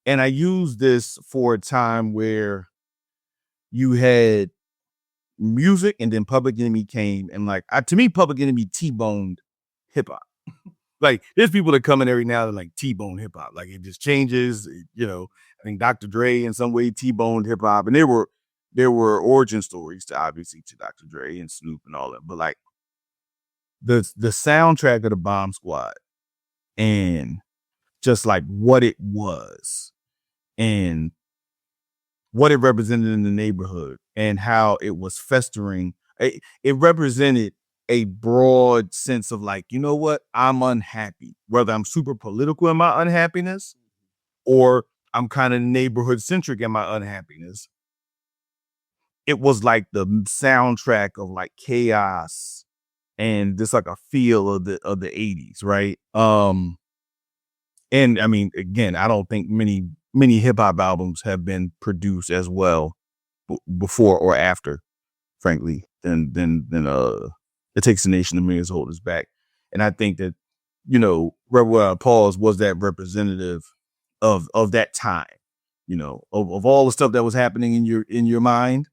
And I use this for a time where you had music and then Public Enemy came, and to me, Public Enemy T-boned hip hop. Like, there's people that come in every now and like T-bone hip hop. Like, it just changes. I think Dr. Dre in some way T-boned hip hop, and there were origin stories to Dr. Dre and Snoop and all that. But like the soundtrack of the Bomb Squad and just like what it was and what it represented in the neighborhood and how it was festering. It represented a broad sense of like, you know what? I'm unhappy, whether I'm super political in my unhappiness or I'm kind of neighborhood centric in my unhappiness. It was like the soundtrack of like chaos and just like a feel of the 80s, right? And I mean, again, I don't think many hip hop albums have been produced as well before or after, frankly, than It Takes a Nation of Millions to Hold Us Back. And I think that, Rebel Without a Pause was that representative of that time, of all the stuff that was happening in your mind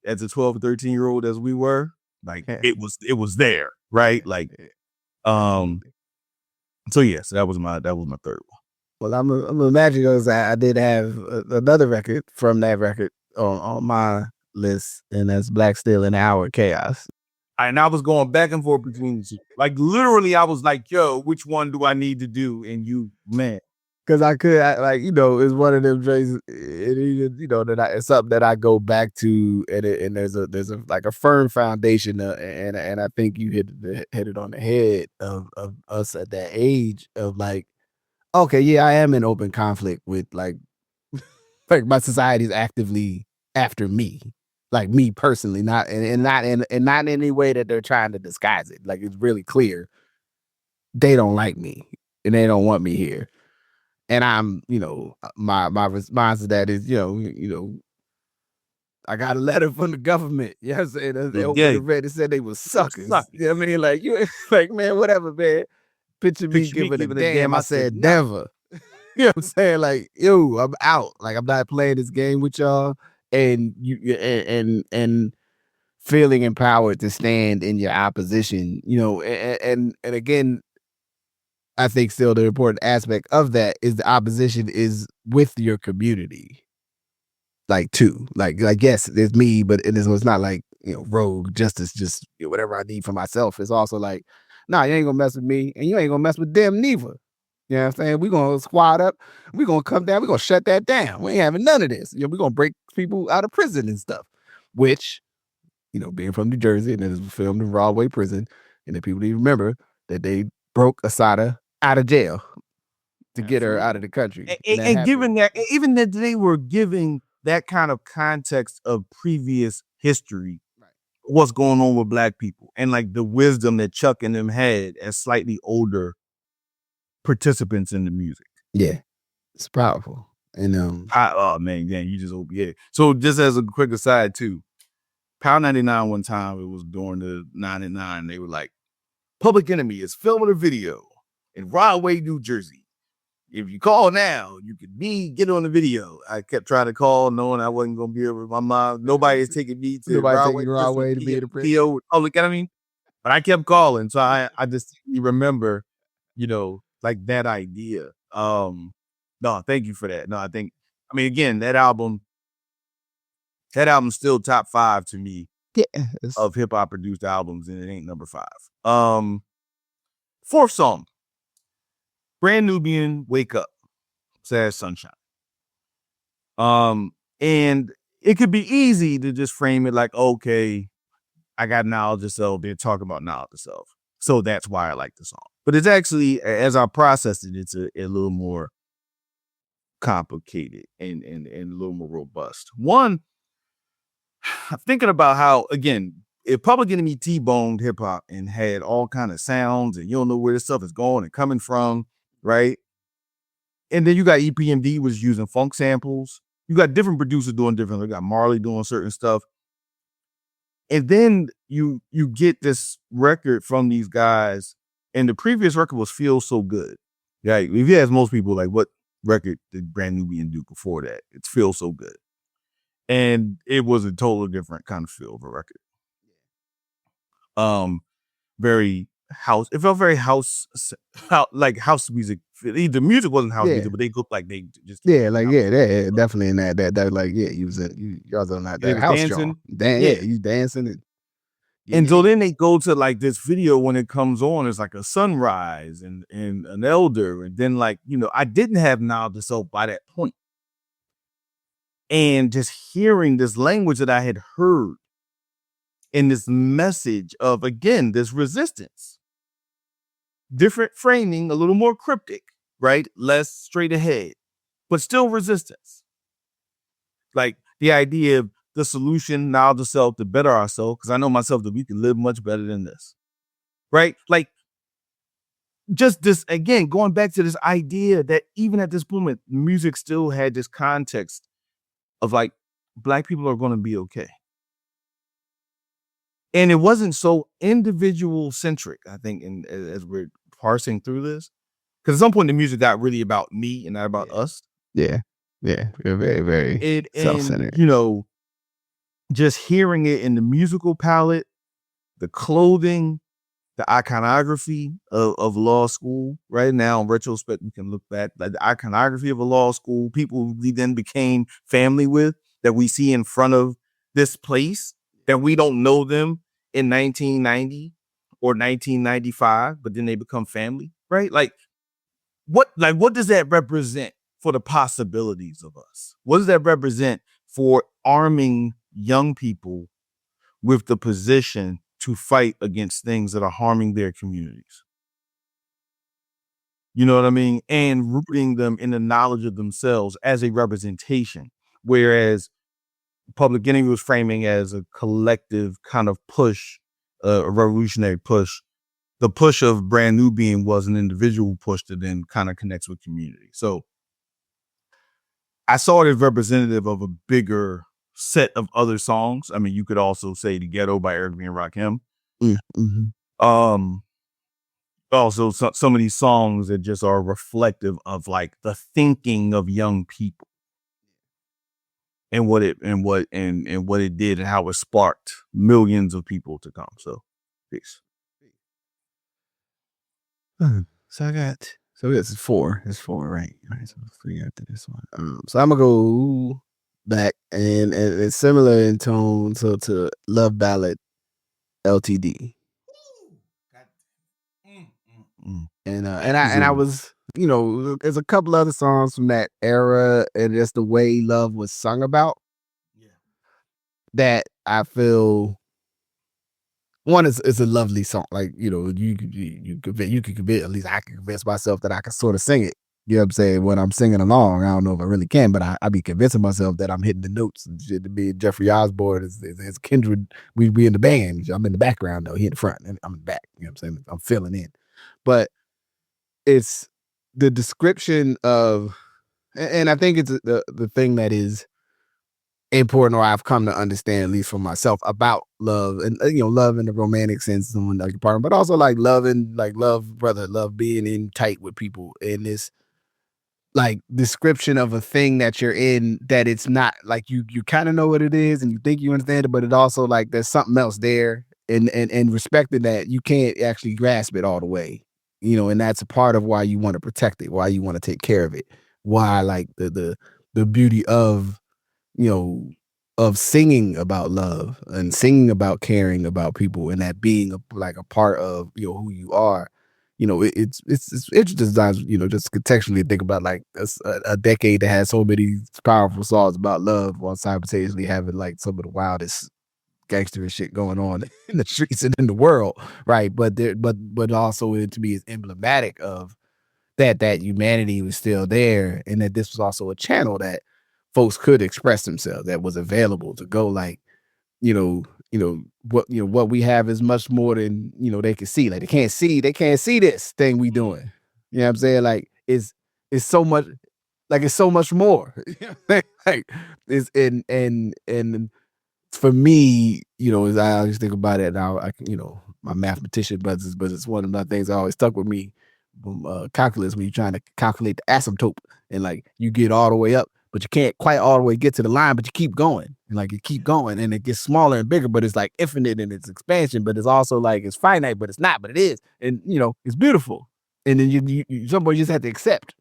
as a 12 or 13-year-old, as we were, like it was there, right? Like, so that was my third one. Well, I'm imagining because I did have another record from that record on my list, and that's Black Steel and Hour Chaos. And I was going back and forth between the two. Like, literally, I was like, yo, which one do I need to do? And you, man. Because it's one of them days, it's something that I go back to, and there's a firm foundation, and I think you hit it on the head of us at that age of like, okay, yeah, I am in open conflict with like my society's actively after me, like me personally, not in any way that they're trying to disguise it. Like, it's really clear they don't like me and they don't want me here. And I'm, my response to that is, I got a letter from the government. Yes, and they opened the red and said they was suckers. You know what I mean? Like, you like, man, whatever, man. Picture me giving a damn. I said never. You know what I'm saying? Like, yo, I'm out. Like, I'm not playing this game with y'all. And and feeling empowered to stand in your opposition, and again, I think still the important aspect of that is the opposition is with your community. Like, too. Like yes, it's me, but it's not like, rogue justice, just whatever I need for myself. It's also like, nah, you ain't gonna mess with me, and you ain't gonna mess with them neither. You know what I'm saying? We're gonna squad up, we're gonna come down, we're gonna shut that down. We ain't having none of this. We're gonna break people out of prison and stuff. Which, being from New Jersey, and it was filmed in Broadway prison, and the people need to remember that they broke Asada out of jail to get her out of the country. And given that, even that they were giving that kind of context of previous history, what's going on with Black people, and like the wisdom that Chuck and them had as slightly older participants in the music. Yeah, it's powerful. And oh man, you just open it. So just as a quick aside too, Pound 99 one time, it was during the 99, they were like, Public Enemy is filming a video in Rahway, New Jersey. if you call now, you could get on the video. I kept trying to call, knowing I wasn't going to be able. My mom, nobody is taking me to Nobody taking the wrong way to be in the prison. PO. Oh, look at me. But I kept calling, so I distinctly remember, like that idea. No, thank you for that. No, again, that album's still top 5 to me. Yeah, of hip hop produced albums, and it ain't number 5. Fourth song, Brand Nubian, Wake Up, Sad Sunshine. And it could be easy to just frame it like, okay, I got knowledge of self. They're talking about knowledge of self, so that's why I like the song. But it's actually, as I processed it, it's a little more complicated and a little more robust. One, I'm thinking about how, again, if Public Enemy T-boned hip hop and had all kind of sounds, and you don't know where this stuff is going and coming from, right? And then you got EPMD was using funk samples. You got different producers doing different. You got Marley doing certain stuff. And then you get this record from these guys, and the previous record was Feel So Good. Right? If you ask most people, like, what record did Brand Nubian do before that? It's Feel So Good. And it was a totally different kind of feel of a record. Very house. It felt very house like house music. The music wasn't house music, but they looked like they just definitely in that like you was on that house dancing. You dancing and so then they go to like this video when it comes on. It's like a sunrise and an elder, and then like I didn't have knowledge of self by that point, and just hearing this language that I had heard. In this message of, again, this resistance, different framing, a little more cryptic, right? Less straight ahead, but still resistance. Like the idea of the solution, knowledge of self to better ourselves, because I know myself that we can live much better than this, right? Like just this, again, going back to this idea that even at this moment, music still had this context of like, Black people are going to be okay. And it wasn't so individual centric, I think, as we're parsing through this. Because at some point, the music got really about me and not about us. Yeah. Very, very self-centered. And, just hearing it in the musical palette, the clothing, the iconography of law school. Right now, in retrospect, we can look back, like the iconography of a law school, people we then became family with, that we see in front of this place. That we don't know them in 1990 or 1995, but then they become family, right? Like what does that represent for the possibilities of us? What does that represent for arming young people with the position to fight against things that are harming their communities? You know what I mean? And rooting them in the knowledge of themselves as a representation, whereas Public Enemy was framing as a collective kind of push, a revolutionary push. The push of Brand Nubian was an individual push that then kind of connects with community. So I saw it as representative of a bigger set of other songs. I mean, you could also say The Ghetto by Eric B. and Rakim. Mm-hmm. Also, some of these songs that just are reflective of like the thinking of young people. And what it did and how it sparked millions of people to come. So, peace. So this is 4. It's 4, right? All right, so 3 after this one. So I'm gonna go back and it's similar in tone to Love Ballad, LTD. And I was, there's a couple other songs from that era and just the way love was sung about. Yeah. That I feel one is a lovely song. Like, you can convince, at least I can convince myself that I can sort of sing it. You know what I'm saying? When I'm singing along, I don't know if I really can, but I be convincing myself that I'm hitting the notes and shit. To be Jeffrey Osborne is Kindred. We in the band. I'm in the background though. He in the front and I'm in the back. You know what I'm saying? I'm filling in. But it's the description of, and I think it's the thing that is important, or I've come to understand, at least for myself, about love and love in the romantic sense, someone like your partner, but also like love, brother, love being in tight with people, and this like description of a thing that you're in, that it's not like you kind of know what it is and you think you understand it, but it also like there's something else there, and respecting that you can't actually grasp it all the way, and that's a part of why you want to protect it, why you want to take care of it, why like the beauty you know of singing about love and singing about caring about people, and that being like a part of who you are. It's interesting sometimes, just contextually think about like a decade that has so many powerful songs about love while simultaneously having like some of the wildest gangster shit going on in the streets and in the world, right? But also it to me is emblematic of that humanity was still there, and that this was also a channel that folks could express themselves, that was available to go like, what we have is much more than they can see. Like they can't see this thing we doing. You know what I'm saying? Like it's so much, like it's so much more. Like it's and for me, as I always think about it now, I can, my mathematician, but it's one of the things that always stuck with me from calculus, when you're trying to calculate the asymptote, and like you get all the way up, but you can't quite all the way get to the line, but you keep going, and like you keep going, and it gets smaller and bigger, but it's like infinite in its expansion, but it's also like it's finite, but it's not, but it is, and it's beautiful. And then somebody just have to accept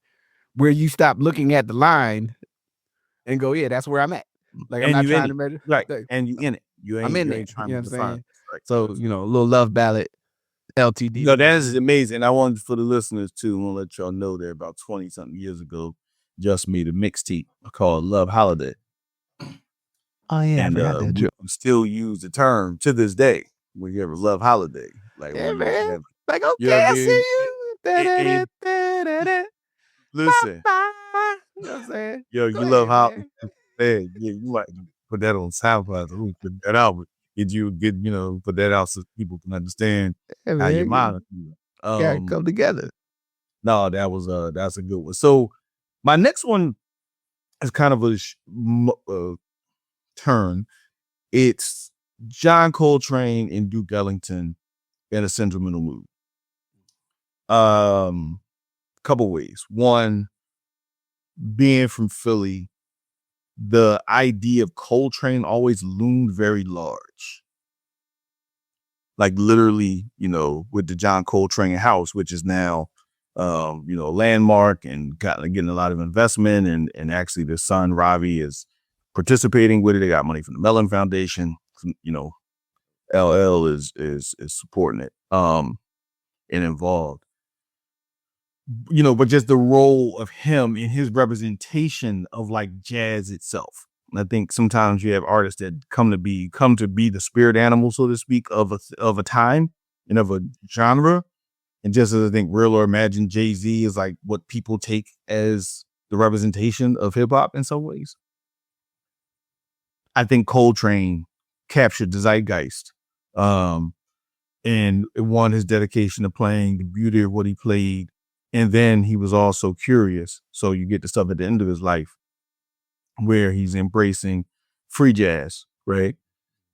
where you stop looking at the line and go, yeah, that's where I'm at. Like I'm And not you in trying it. to measure. Right. Like, And you in it. I'm in You there. ain't trying You know to what I'm define saying? it. Right. So, a little love ballad, LTD. No, that is amazing. I wanted for the listeners too, I want to let y'all know that about 20 something years ago, Just made a mixtape called Love Holiday. Oh yeah, I And forgot that we joke. still use the term to this day when you ever love holiday. Like Yeah, when you man. have, Like, you know okay, what I I see mean? you. Listen, You know what I'm saying? yo, Go you love ahead, how, man. man, yeah, you might put that on SoundCloud. So we put that out. Put that out so people can understand Yeah, how your man. mind is. Gotta come together. No, that's a good one. So my next one is kind of a turn. It's John Coltrane and Duke Ellington in a sentimental mood. Couple ways. One, being from Philly, the idea of Coltrane always loomed very large. Like literally, with the John Coltrane house, which is now, landmark and getting a lot of investment, and actually their son Ravi is participating with it. They got money from the Mellon Foundation. LL is supporting it, and involved. But just the role of him in his representation of like jazz itself. And I think sometimes you have artists that come to be the spirit animal, so to speak, of a time and of a genre. And just as I think Real or Imagine Jay-Z is like what people take as the representation of hip hop in some ways. I think Coltrane captured the zeitgeist. And one, his dedication to playing, the beauty of what he played. And then he was also curious. So you get the stuff at the end of his life where he's embracing free jazz, right?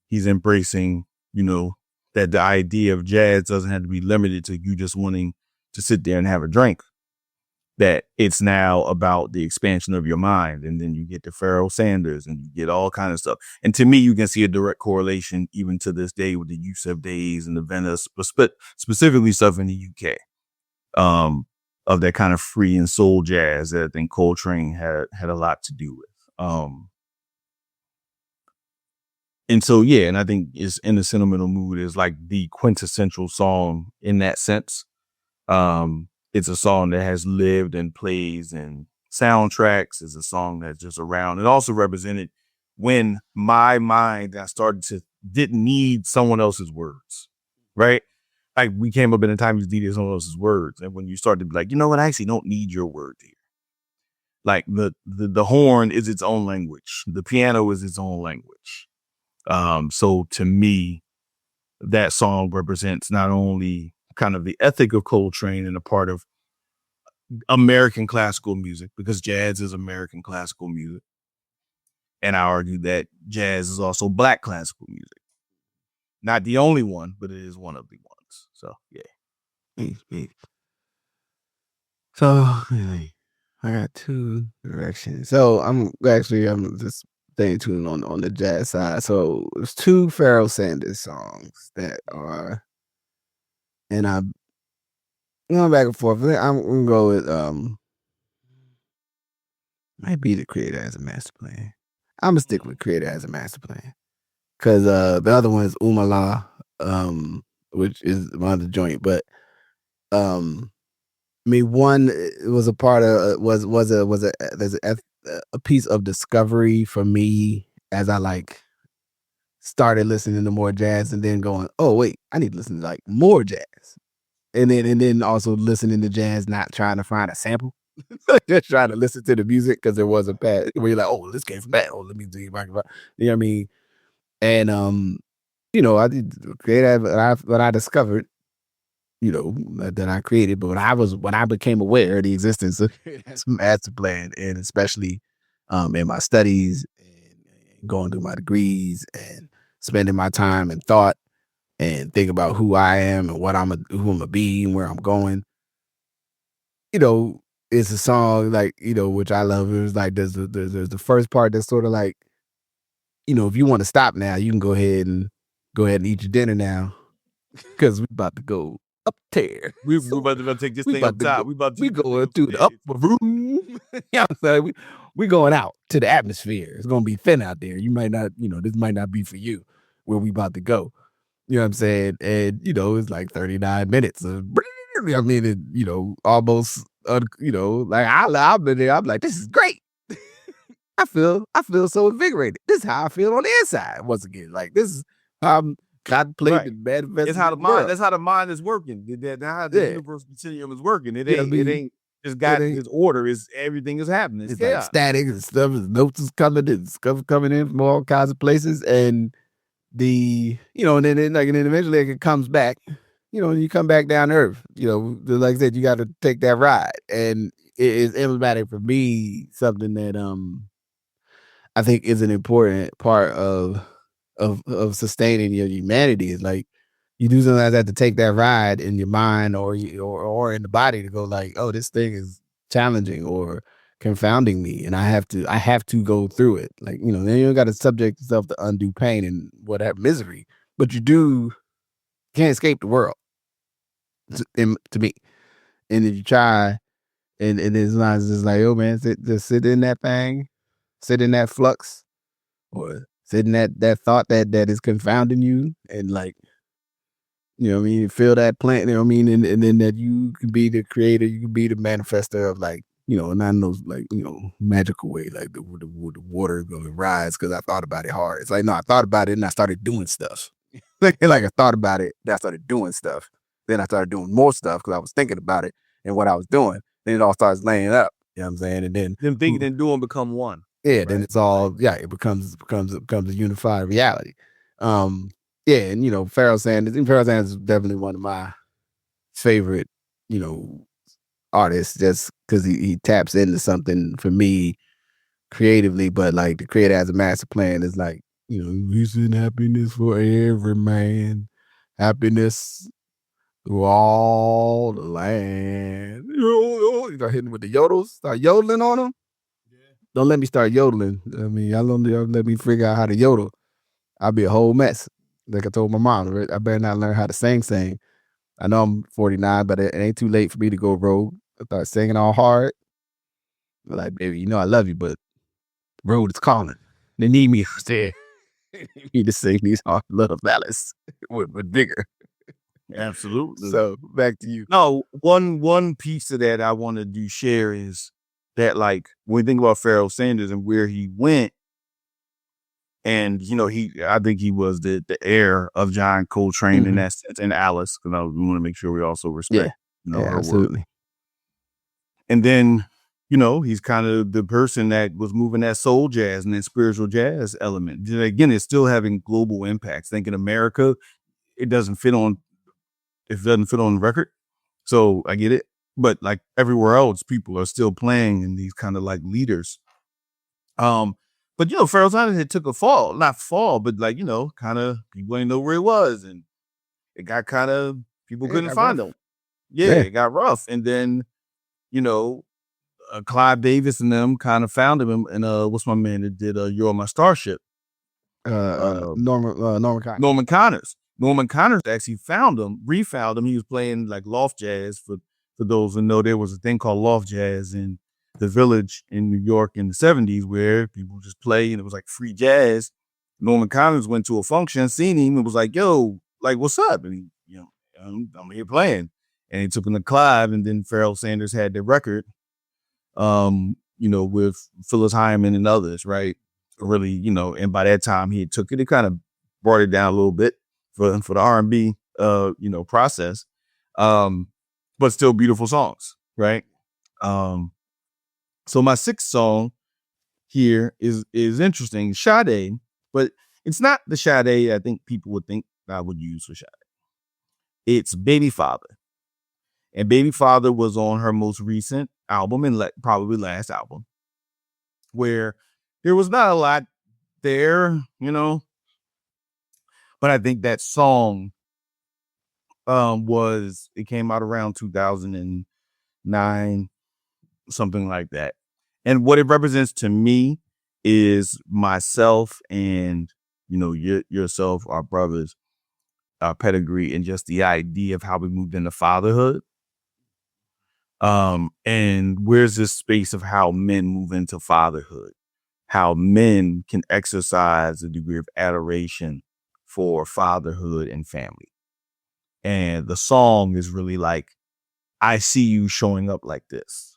He's embracing, that the idea of jazz doesn't have to be limited to you just wanting to sit there and have a drink. That it's now about the expansion of your mind. And then you get the Pharoah Sanders and you get all kind of stuff. And to me, you can see a direct correlation even to this day with the Yusuf Days and the Venice, specifically stuff in the UK, of that kind of free and soul jazz that I think Coltrane had a lot to do with. And so, yeah, and I think it's In the Sentimental Mood is like the quintessential song in that sense. It's a song that has lived and plays in soundtracks. It's a song that's just around. It also represented when my mind didn't need someone else's words, right? Like we came up in a time you needed someone else's words, and when you start to be like, you know what, I actually don't need your words here. Like the horn is its own language, the piano is its own language. So to me, that song represents not only kind of the ethic of Coltrane and a part of American classical music, because jazz is American classical music. And I argue that jazz is also Black classical music. Not the only one, but it is one of the ones. So, yeah. Peace. So, I got two directions. So I'm just staying tuned on the jazz side. So there's two Pharoah Sanders songs that are, and I'm going back and forth. I'm gonna go with might be the Creator as a Master Plan. I'm gonna stick with Creator as a Master Plan because the other one is Umala, which is my other joint, but um. I mean, one was a part of there's a piece of discovery for me as I like started listening to more jazz and then going, oh wait, I need to listen to like more jazz, and then also listening to jazz, not trying to find a sample, just trying to listen to the music because there was a pad where you're like, oh, this came from that. Oh, let me see if I can find, you know what I mean? And I did create what I discovered that I created. But when I became aware of the existence of master plan, and especially in my studies and going through my degrees and spending my time and thought and think about who I am and who I'm gonna be and where I'm going, it's a song like, which I love. It was like there's the first part that's sort of like, if you want to stop now, you can go ahead and eat your dinner now because we about to go up there. We're about to take this thing up top. We going to the upper room. Yeah, so we going out to the atmosphere. It's gonna be thin out there. You might not, this might not be for you where we about to go. You know what I'm saying? And it's like 39 minutes of I mean, almost like I've been there. I'm like, this is great. I feel so invigorated. This is how I feel on the inside. Once again, like this is how I'm contemplating Right. and manifesting. It's how the mind. That's how the mind is working. That's how the universal continuum is working. It ain't just got this order. Is everything is happening. It's like static and stuff. Notes is coming in, stuff coming in from all kinds of places, and and then eventually it comes back. And you come back down to earth. Like I said, you got to take that ride, and it is emblematic for me. Something that I think is an important part of sustaining your humanity. Is like you do sometimes have to take that ride in your mind or in the body to go like, oh, this thing is challenging or confounding me, and I have to go through it. Like then you got to subject yourself to undue pain and whatever misery, but can't escape the world. To me, and if you try, and it's not just like, oh man, just sit in that thing, sit in that flux, or sit in that thought that is confounding you, and like, what I mean, feel that plant, what I mean, and then that you can be the creator, you can be the manifester of like, not in those like, magical way, like the water gonna rise because I thought about it hard. It's like, no, I thought about it and I started doing stuff. like I thought about it, then I started doing stuff. Then I started doing more stuff because I was thinking about it and what I was doing. Then it all starts laying up. You know what I'm saying? And then them thinking and doing become one. Yeah, right? Then it's all it becomes a unified reality. Yeah, and Pharoah Sanders is definitely one of my favorite, artists, just because he taps into something for me creatively, but like the creator as a master plan is like, peace and happiness for every man, happiness through all the land. You start hitting with the yodels, start yodeling on them. Don't let me start yodeling. I mean, y'all don't let me figure out how to yodel. I'll be a whole mess. Like I told my mom, right? I better not learn how to sing. I know I'm 49, but it ain't too late for me to go rogue. I start singing all hard. Like, baby, I love you, but road is calling. They need me out there. They need me to sing these hard little ballads with vigor. Absolutely. So back to you. No, one piece of that I wanted to share is that, like, when we think about Pharoah Sanders and where he went, and I think he was the heir of John Coltrane in that sense, and Alice, because we want to make sure we also respect her absolutely. work. And then he's kind of the person that was moving that soul jazz and that spiritual jazz element. Again, it's still having global impacts. Think in America, it doesn't fit on the record. So I get it. But like everywhere else, people are still playing in these kind of like leaders. But Pharoah Sanders had took a fall, not fall, but like, kind of people didn't know where he was, and it got kind of people couldn't find him. Yeah, it got rough. And then, Clive Davis and them kind of found him, and what's my man that did "You're My Starship"? Norman Connors. Norman Connors. Norman Connors actually refound him. He was playing like loft jazz. For those who know, there was a thing called loft jazz in the Village in New York in the 70s where people just play and it was like free jazz. Norman Connors went to a function, seen him, and was like, "Yo, like, what's up?" And he, I'm here playing. And he took him to Clive, and then Pharoah Sanders had the record, with Phyllis Hyman and others, right? Really, and by that time he took it, kind of brought it down a little bit for the R&B, process, but still beautiful songs, right? So my sixth song here is interesting, Sade, but it's not the Sade I think people would think I would use for Sade. It's Baby Father. And Baby Father was on her most recent album and probably last album, where there was not a lot there, but I think that song it came out around 2009, something like that. And what it represents to me is myself and, yourself, our brothers, our pedigree, and just the idea of how we moved into fatherhood. And where's this space of how men move into fatherhood, how men can exercise a degree of adoration for fatherhood and family. And the song is really like, I see you showing up like this.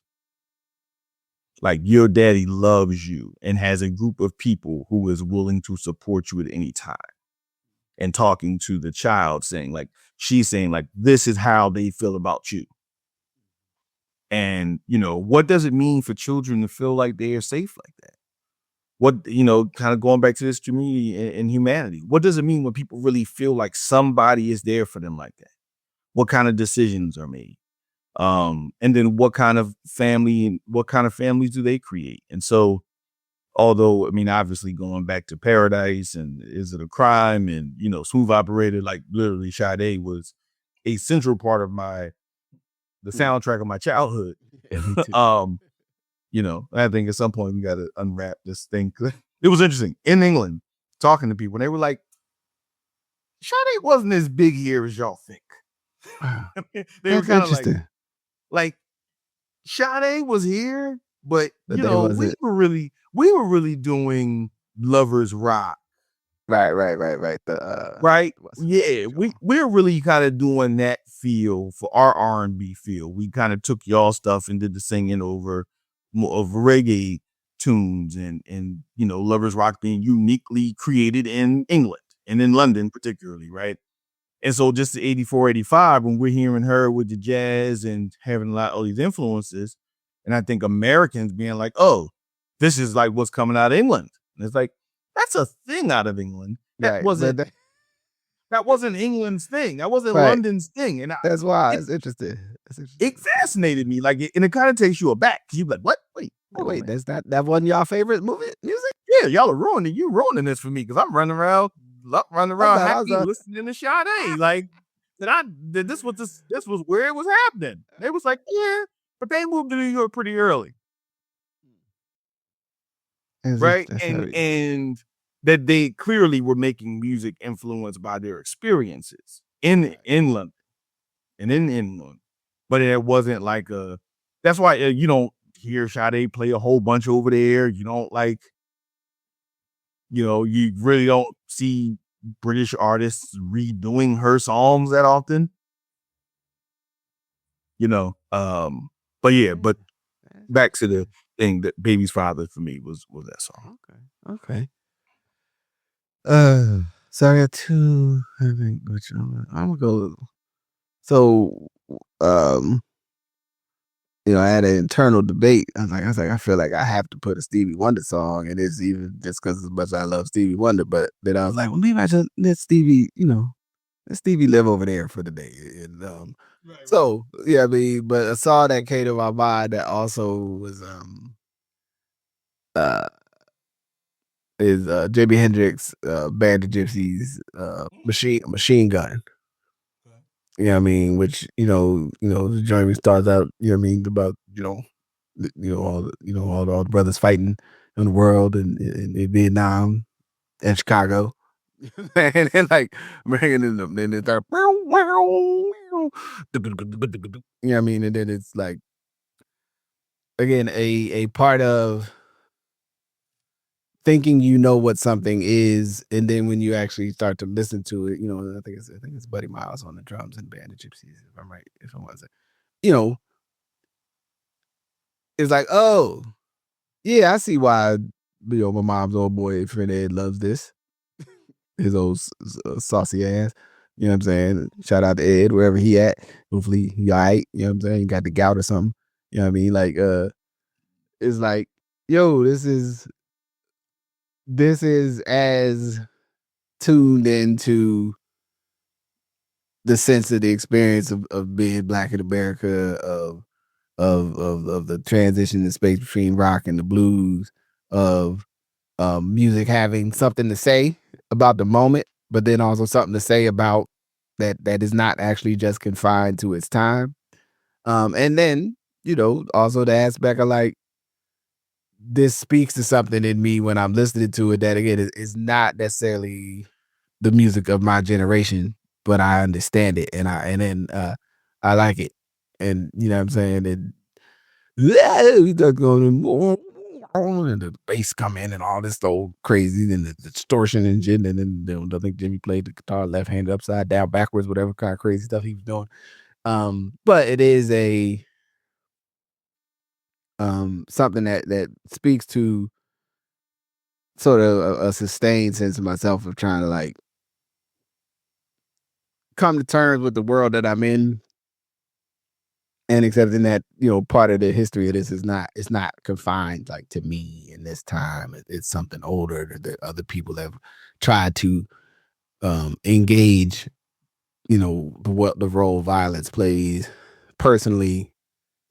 Like your daddy loves you and has a group of people who is willing to support you at any time. And talking to the child she's saying this is how they feel about you. And, what does it mean for children to feel like they are safe like that? What, kind of going back to this community and humanity, what does it mean when people really feel like somebody is there for them like that? What kind of decisions are made? And then what kind of families do they create? And so, although, obviously going back to Paradise and Is It a Crime and, Smooth Operator, like literally Sade was a central part of the soundtrack of my childhood. I think at some point we got to unwrap this thing. It was interesting in England talking to people. They were like, Sade wasn't as big here as y'all think. They were kind of like Sade was here, but we were really doing Lovers Rock. Right. Right. Yeah. We're really kind of doing that feel for our R&B feel. We kind of took y'all stuff and did the singing over of reggae tunes and Lovers Rock being uniquely created in England and in London particularly, right? And so just 84, 85, when we're hearing her with the jazz and having a lot of these influences, and I think Americans being like, oh, this is like what's coming out of England. And it's like, that's a thing out of England. That wasn't England's thing. That wasn't London's thing. And that's why it's interesting. It fascinated me. And it kind of takes you aback because you're like, what? Wait, that's not that wasn't y'all favorite music? Yeah, y'all are ruining. You ruining this for me because I'm running around happy listening to Sade. This was where it was happening. They was like, yeah, but they moved to New York pretty early. Right? And that they clearly were making music influenced by their experiences in London and in England. But it wasn't that's why you don't hear Sade play a whole bunch over there. You don't you really don't see British artists redoing her songs that often. But back to the thing that Baby's Father for me was that song. Okay. So I got two. I think which I'm gonna go. So, I had an internal debate. I was like, I feel like I have to put a Stevie Wonder song, and it's even just because as much as I love Stevie Wonder. But then I was like, well, maybe I just let Stevie live over there for the day. And so yeah, but a song that came to my mind that also was is Jimi Hendrix, Band of Gypsies, Machine Gun. You know what I mean? Which, the joint starts out, about, all the brothers fighting in the world and in Vietnam and Chicago. And then like bringing in them, then it's like, you know what I mean? And then it's like, again, a part of thinking you know what something is, and then when you actually start to listen to it, I think it's Buddy Miles on the drums and Band of Gypsies, if I'm right, if I wasn't, it's like, oh, yeah, I see why my mom's old boy friend Ed loves this. His old saucy ass. You know what I'm saying? Shout out to Ed, wherever he at. Hopefully he all right. You know what I'm saying? He got the gout or something. You know what I mean? Like, it's like, yo, this is as tuned into the sense of the experience of being Black in America, of the transition in space between rock and the blues, of music having something to say about the moment, but then also something to say about that is not actually just confined to its time. And then, also the aspect of like, this speaks to something in me when I'm listening to it that again is not necessarily the music of my generation, but I understand it and I like it. And you know what I'm saying? And we start going and the bass come in and all this old crazy and the distortion and shit. And then I think Jimmy played the guitar left-handed upside down, backwards, whatever kind of crazy stuff he was doing. But it is a something that speaks to sort of a sustained sense of myself of trying to like come to terms with the world that I'm in, and accepting that part of the history of this is it's not confined like to me in this time. It's something older that other people have tried to engage what the role violence plays personally,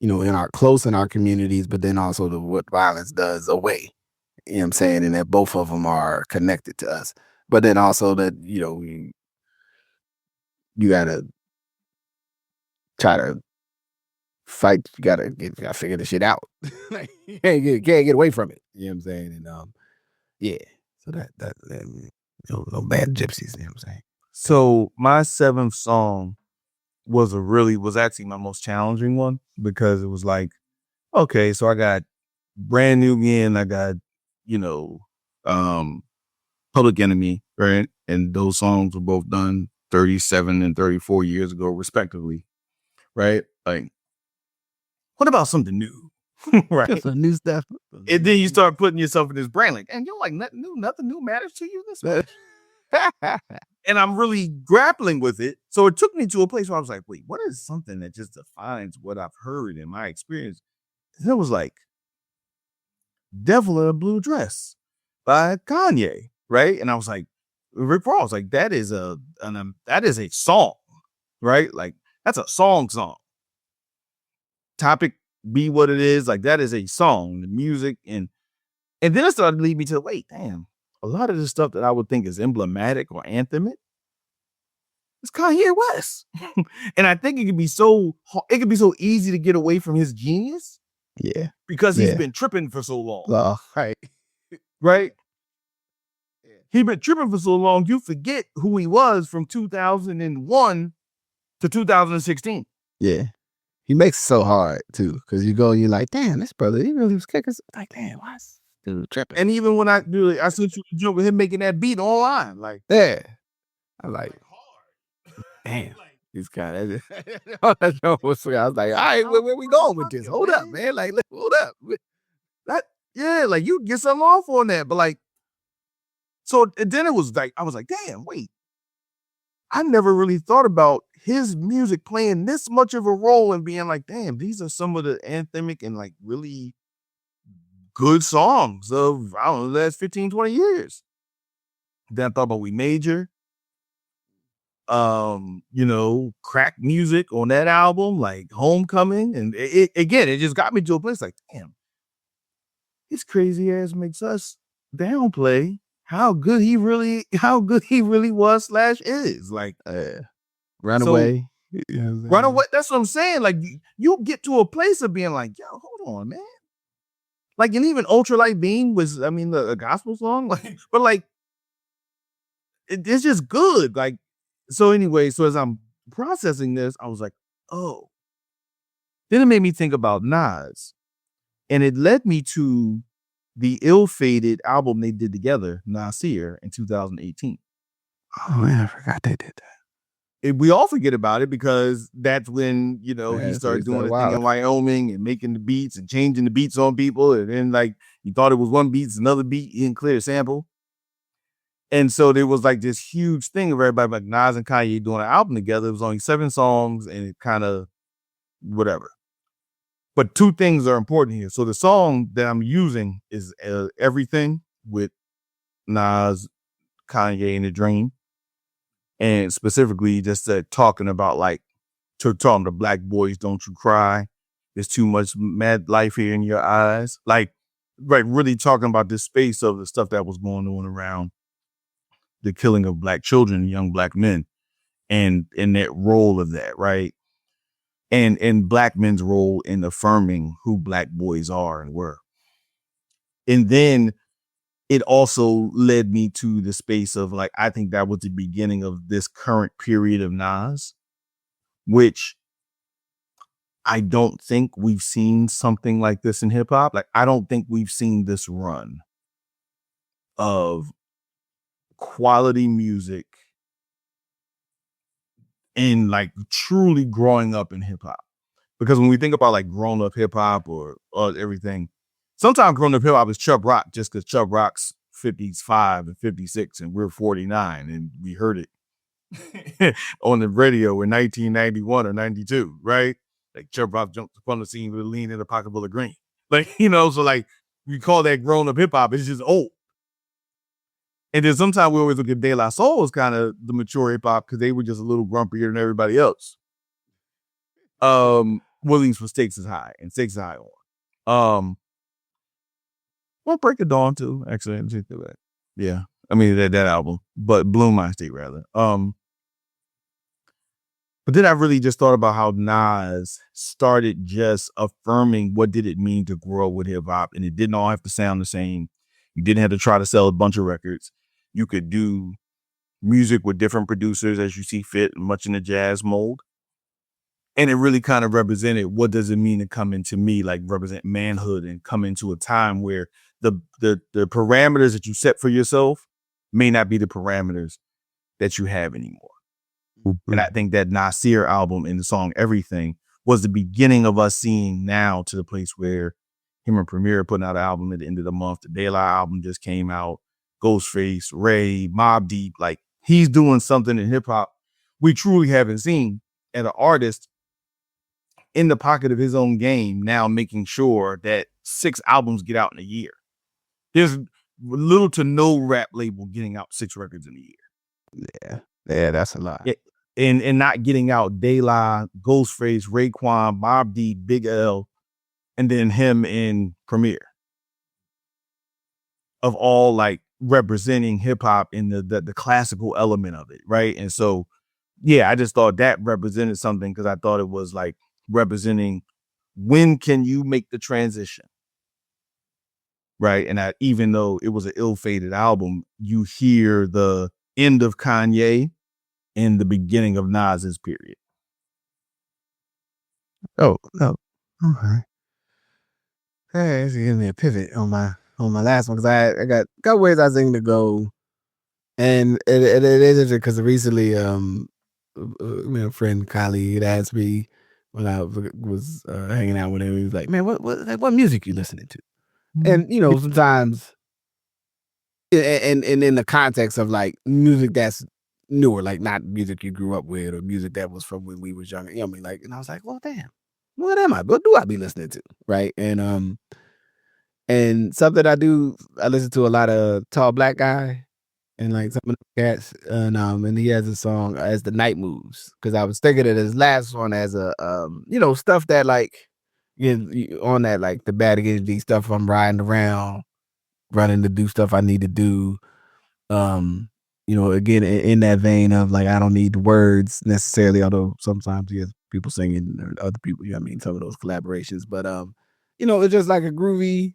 in our communities, but then also what violence does away. You know what I'm saying? And that both of them are connected to us. But then also that, you gotta try to fight, you gotta figure the shit out. Like, you can't get away from it. You know what I'm saying? And yeah. So that no bad gypsies, you know what I'm saying? So my seventh song was actually my most challenging one, because it was like, okay, so I got Brand New Again, I got, Public Enemy, right? And those songs were both done 37 and 34 years ago, respectively, right? Like, what about something new? Right? Just some new stuff. And then you start putting yourself in this brain, like, and you're like, nothing new matters to you this much. And I'm really grappling with it. So it took me to a place where I was like, wait, what is something that just defines what I've heard in my experience? And it was like, Devil in a Blue Dress by Kanye, right? And I was like, Rick Ross, like, that is a song, right? Like, that's a song. Topic be what it is, like, that is a song, the music, and then it started to lead me to, wait, damn, a lot of the stuff that I would think is emblematic or anthemic, it's Kanye West. And I think it could be so easy to get away from his genius. Yeah. Because he's been tripping for so long. Oh, right. Right? Yeah. He's been tripping for so long, you forget who he was from 2001 to 2016. Yeah. He makes it so hard too, because you're like, damn, this brother, he really was kicking. Like, damn, why is this dude tripping? And even when I sent you a joke with him making that beat online, like, yeah, I like, damn, he's kind of. I was like, all right, where we going with this? Hold up, man. Like, hold up. Like, you get something off on that, but like, so then it was like, I was like, damn, wait. I never really thought about his music playing this much of a role and being like, damn, these are some of the anthemic and like really good songs of, I don't know, the last 15, 20 years. Then I thought about We Major, crack music on that album, like Homecoming. And it just got me to a place like, damn, his crazy ass makes us downplay how good he really was / is. Like, Runaway. Runaway. That's what I'm saying. Like, you get to a place of being like, yo, hold on, man. Like, and even Ultralight Beam was, I mean, a gospel song, like, but like, it's just good. Like, so anyway, so as I'm processing this, I was like, oh. Then it made me think about Nas, and it led me to the ill-fated album they did together, Nasir, in 2018. Oh man, I forgot they did that. We all forget about it because that's when, you know, he Yeah, started so doing the thing wild. in Wyoming and making the beats and changing the beats on people. And then, like, you thought it was one beat, it's another beat, he didn't clear the sample. And so there was like this huge thing of everybody like Nas and Kanye doing an album together. It was only 7 songs and it kind of whatever. But 2 things are important here. So the song that I'm using is Everything with Nas, Kanye, and The Dream. And specifically just talking about like, talking to black boys, don't you cry. There's too much mad life here in your eyes. Like, right, really talking about this space of the stuff that was going on around the killing of black children, young black men, and that role of that, right? And black men's role in affirming who black boys are and were. And then it also led me to the space of like, I think that was the beginning of this current period of Nas, which I don't think we've seen something like this in hip hop. Like, I don't think we've seen this run of quality music in like truly growing up in hip hop. Because when we think about like grown up hip hop or everything, sometimes grown up hip hop is Chubb Rock, just because Chubb Rock's 55 and 56 and we're 49 and we heard it on the radio in 1991 or 92, right? Like Chubb Rock jumped upon the scene with a lean in a pocket full of green. Like, you know, so like we call that grown up hip hop. It's just old. And then sometimes we always look at De La Soul as kind of the mature hip hop because they were just a little grumpier than everybody else. Williams for Stakes is High and Stakes is High on. Well, Break of Dawn too, actually. Yeah. I mean that album, but Bloom My State rather. But then I really just thought about how Nas started just affirming what did it mean to grow with hip hop, and it didn't all have to sound the same. You didn't have to try to sell a bunch of records. You could do music with different producers as you see fit, much in the jazz mold. And it really kind of represented what does it mean to come into me, like represent manhood and come into a time where the parameters that you set for yourself may not be the parameters that you have anymore. Mm-hmm. And I think that Nasir album and the song Everything was the beginning of us seeing now to the place where him and Premier putting out an album at the end of the month. The De La album just came out. Ghostface, Ray, Mobb Deep, like he's doing something in hip hop we truly haven't seen. And an artist in the pocket of his own game now making sure that 6 albums get out in a year. There's little to no rap label getting out 6 records in a year. Yeah, that's a lot. Yeah, and not getting out De La, Ghostface, Raekwon, Mobb Deep, Big L, and then him in Premier. Of all like representing hip hop in the classical element of it, right? And so, yeah, I just thought that represented something because I thought it was like representing when can you make the transition, right? And even though it was an ill-fated album, you hear the end of Kanye and the beginning of Nas's period. Oh, no. Okay. Hey, it's giving me a pivot on my last one because I got a couple ways I was thinking to go. And it is because recently, my friend Kylie had asked me when I was hanging out with him, he was like, "Man, what music you listening to?" And you know, sometimes, and in the context of like music that's newer, like not music you grew up with or music that was from when we was younger. You know what I mean? Like, and I was like, "Well, damn, what am I? What do I be listening to?" Right? And something I listen to a lot of Tall Black Guy. And like some of the cats, and he has a song as the night moves. Because I was thinking of his last one as a, stuff that like, on that like the bad energy stuff. I'm riding around, running to do stuff I need to do. Again in that vein of like I don't need the words necessarily, although sometimes you have people singing or other people. You know what I mean, some of those collaborations, but it's just like a groovy.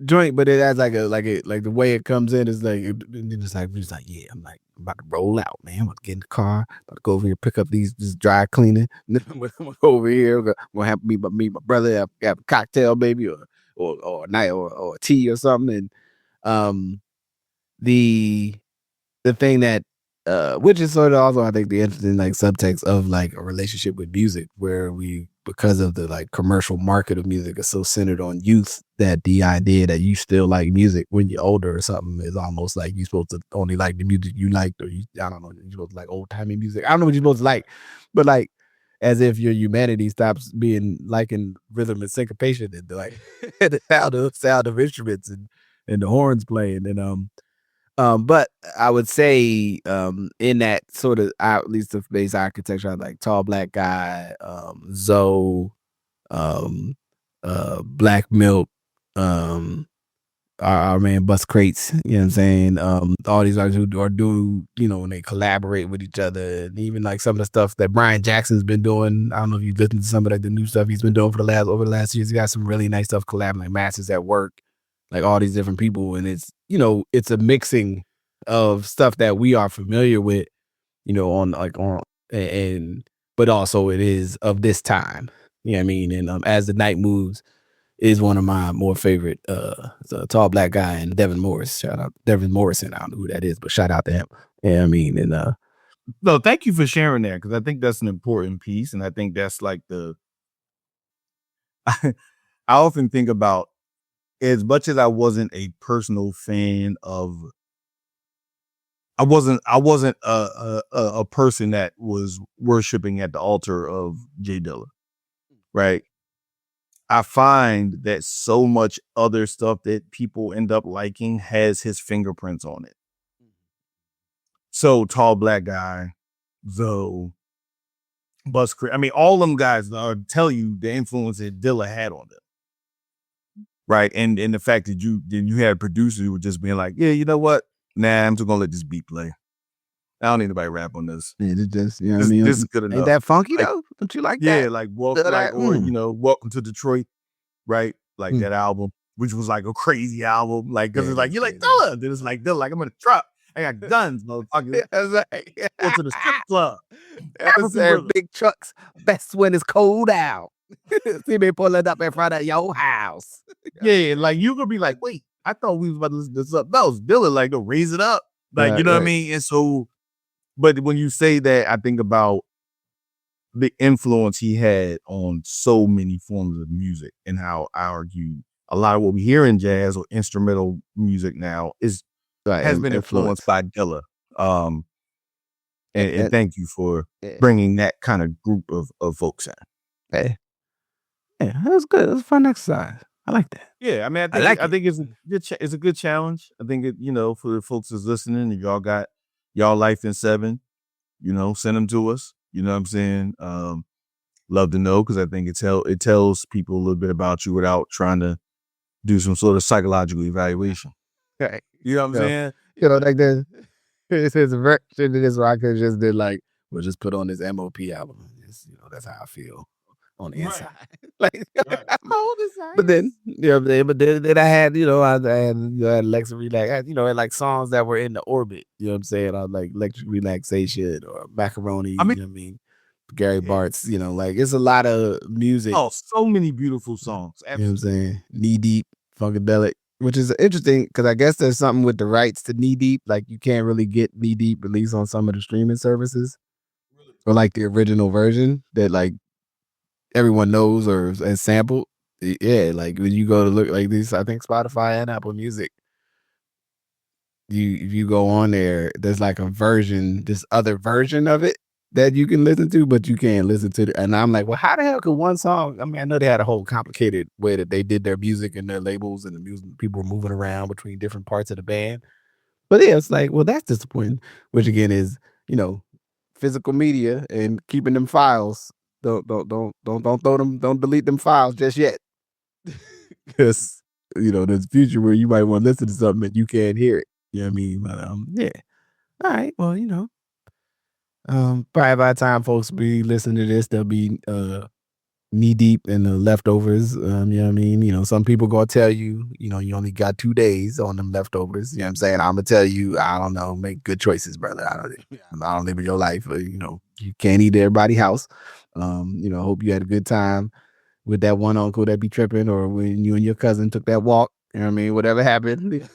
joint, but it has like the way it comes in is like it's like yeah, I'm like I'm about to roll out, man. I'm about to get in the car, about to go over here pick up this dry cleaning. Then I'm gonna go over here. I'm gonna have me my brother have a cocktail maybe or a night or a tea or something. And um the the thing that which is sort of also I think the interesting like subtext of like a relationship with music where we because of the like commercial market of music is so centered on youth that the idea that you still like music when you're older or something is almost like you're supposed to only like the music you liked or I don't know you're supposed to like old timey music. I don't know what you're supposed to like, but like as if your humanity stops being liking rhythm and syncopation and like the sound of instruments and the horns playing but I would say, in that sort of at least the base architecture, like Tall Black Guy, Zoe, Black Milk, um, our man Bus Crates, you know what I'm saying? All these artists who are doing, when they collaborate with each other, and even like some of the stuff that Brian Jackson's been doing. I don't know if you listened to some of like the new stuff he's been doing over the last years. He got some really nice stuff collabing, like Masters at Work, like all these different people, and it's a mixing of stuff that we are familiar with, on and but also it is of this time. You know what I mean? And as the night moves is one of my more favorite the Tall Black Guy and Devin Morris. Shout out Devin Morrison. I don't know who that is, but shout out to him. Yeah, I mean, and No, thank you for sharing that because I think that's an important piece, and I think that's like I often think about as much as I wasn't a personal fan of. I wasn't a person that was worshiping at the altar of Jay Dilla, right? I find that so much other stuff that people end up liking has his fingerprints on it. So Tall Black Guy, Zoe, Bus Crit. I mean, all them guys tell you the influence that Dilla had on them. Right. And the fact that you had producers who were just being like, yeah, you know what? Nah, I'm just gonna let this beat play. I don't need anybody rap on this. yeah, it's just what I mean. This is good enough. Ain't that funky though? Don't you like that? Yeah, like Welcome to Detroit, right? Like that album, which was like a crazy album, like because it's like you like Dilla, then it's like Dilla, like I'm in a truck, I got guns, motherfucker. Go to the strip club. Big trucks, best when it's cold out. See me pulling up in front of your house. Yeah, like you gonna be like, wait, I thought we was about to listen to something else. Dilla, like, to raise it up, like you know what I mean. And so, but when you say that, I think about the influence he had on so many forms of music and how I argue a lot of what we hear in jazz or instrumental music now has been influenced by Dilla. And thank you for bringing that kind of group of folks in. Hey. Yeah, that was good. It was a fun exercise. I like that. Yeah, I mean, I think it's a good challenge. I think for the folks that's listening, if y'all got y'all life in 7, send them to us. You know what I'm saying? Love to know because I think it tells people a little bit about you without trying to do some sort of psychological evaluation. Right. You know what I'm saying? Like this is a version of this where I could just did like, we'll just put on this MOP album. That's how I feel on the inside. Like, but then, then I had, I had Lex Relax, I had like songs that were in the orbit. You know what I'm saying? I like Electric Relaxation or Macaroni. I mean, you know what I mean? Gary Bart's, like it's a lot of music. Oh, so many beautiful songs. Absolutely. You know what I'm saying? Knee Deep, Funkadelic, which is interesting because I guess there's something with the rights to Knee Deep. Like you can't really get Knee Deep released on some of the streaming services. Really? Or like the original version that like everyone knows or is sampled. Yeah, like when you go to look like these, I think Spotify and Apple Music, if you go on there, there's like this other version of it that you can listen to, but you can't listen to and I'm like, well, how the hell could one song? I mean, I know they had a whole complicated way that they did their music and their labels and the music people were moving around between different parts of the band. But yeah, it's like, well, that's disappointing, which again is, physical media and keeping them files. Don't throw them, don't delete them files just yet. Because, there's a future where you might want to listen to something and you can't hear it. You know what I mean? But yeah. All right, well, probably by the time folks be listening to this, they'll be knee deep in the leftovers. You know what I mean? You know, some people gonna tell you, you know, you only got 2 days on them leftovers. You know what I'm saying? I'm gonna tell you, I don't know, make good choices, brother. I don't live in your life. You know, you can't eat at everybody's house. You know, hope you had a good time with that one uncle that be tripping, or when you and your cousin took that walk. You know what I mean? Whatever happened.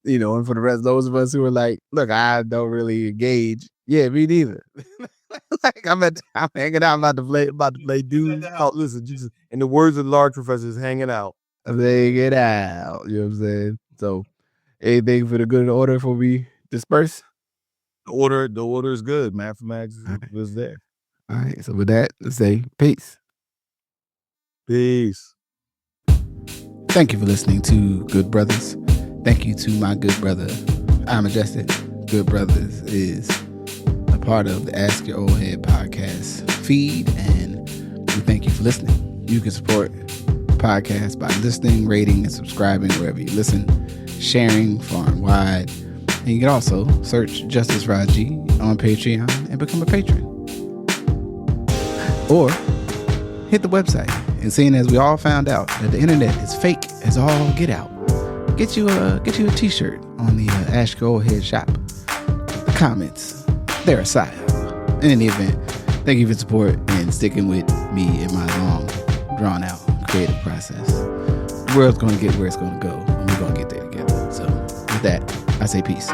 You know, and for the rest, those of us who are like, look, I don't really engage. Yeah, me neither. Like I'm hanging out, I'm about to play dudes. Listen, Jesus, in the words of the large professors, hanging out. I'm hanging out. You know what I'm saying? So, anything for the good order before we disperse? The order is good. Mathematics was there. All right. So with that, let's say peace. Peace. Thank you for listening to Good Brothers. Thank you to my good brother, I'm Majestic. Good Brothers is a part of the Ask Your Old Head podcast feed, and we thank you for listening. You can support the podcast by listening, rating, and subscribing wherever you listen, sharing far and wide. And you can also search Justice Rajee on Patreon and become a patron. Or hit the website, and seeing as we all found out that the internet is fake as all get out, get you a t-shirt on the Ask Your Old Head shop. The comments, they're a sigh. In any event, thank you for support and sticking with me in my long, drawn out creative process. The world's going to get where it's going to go, and we're going to get there together. So with that, I say peace.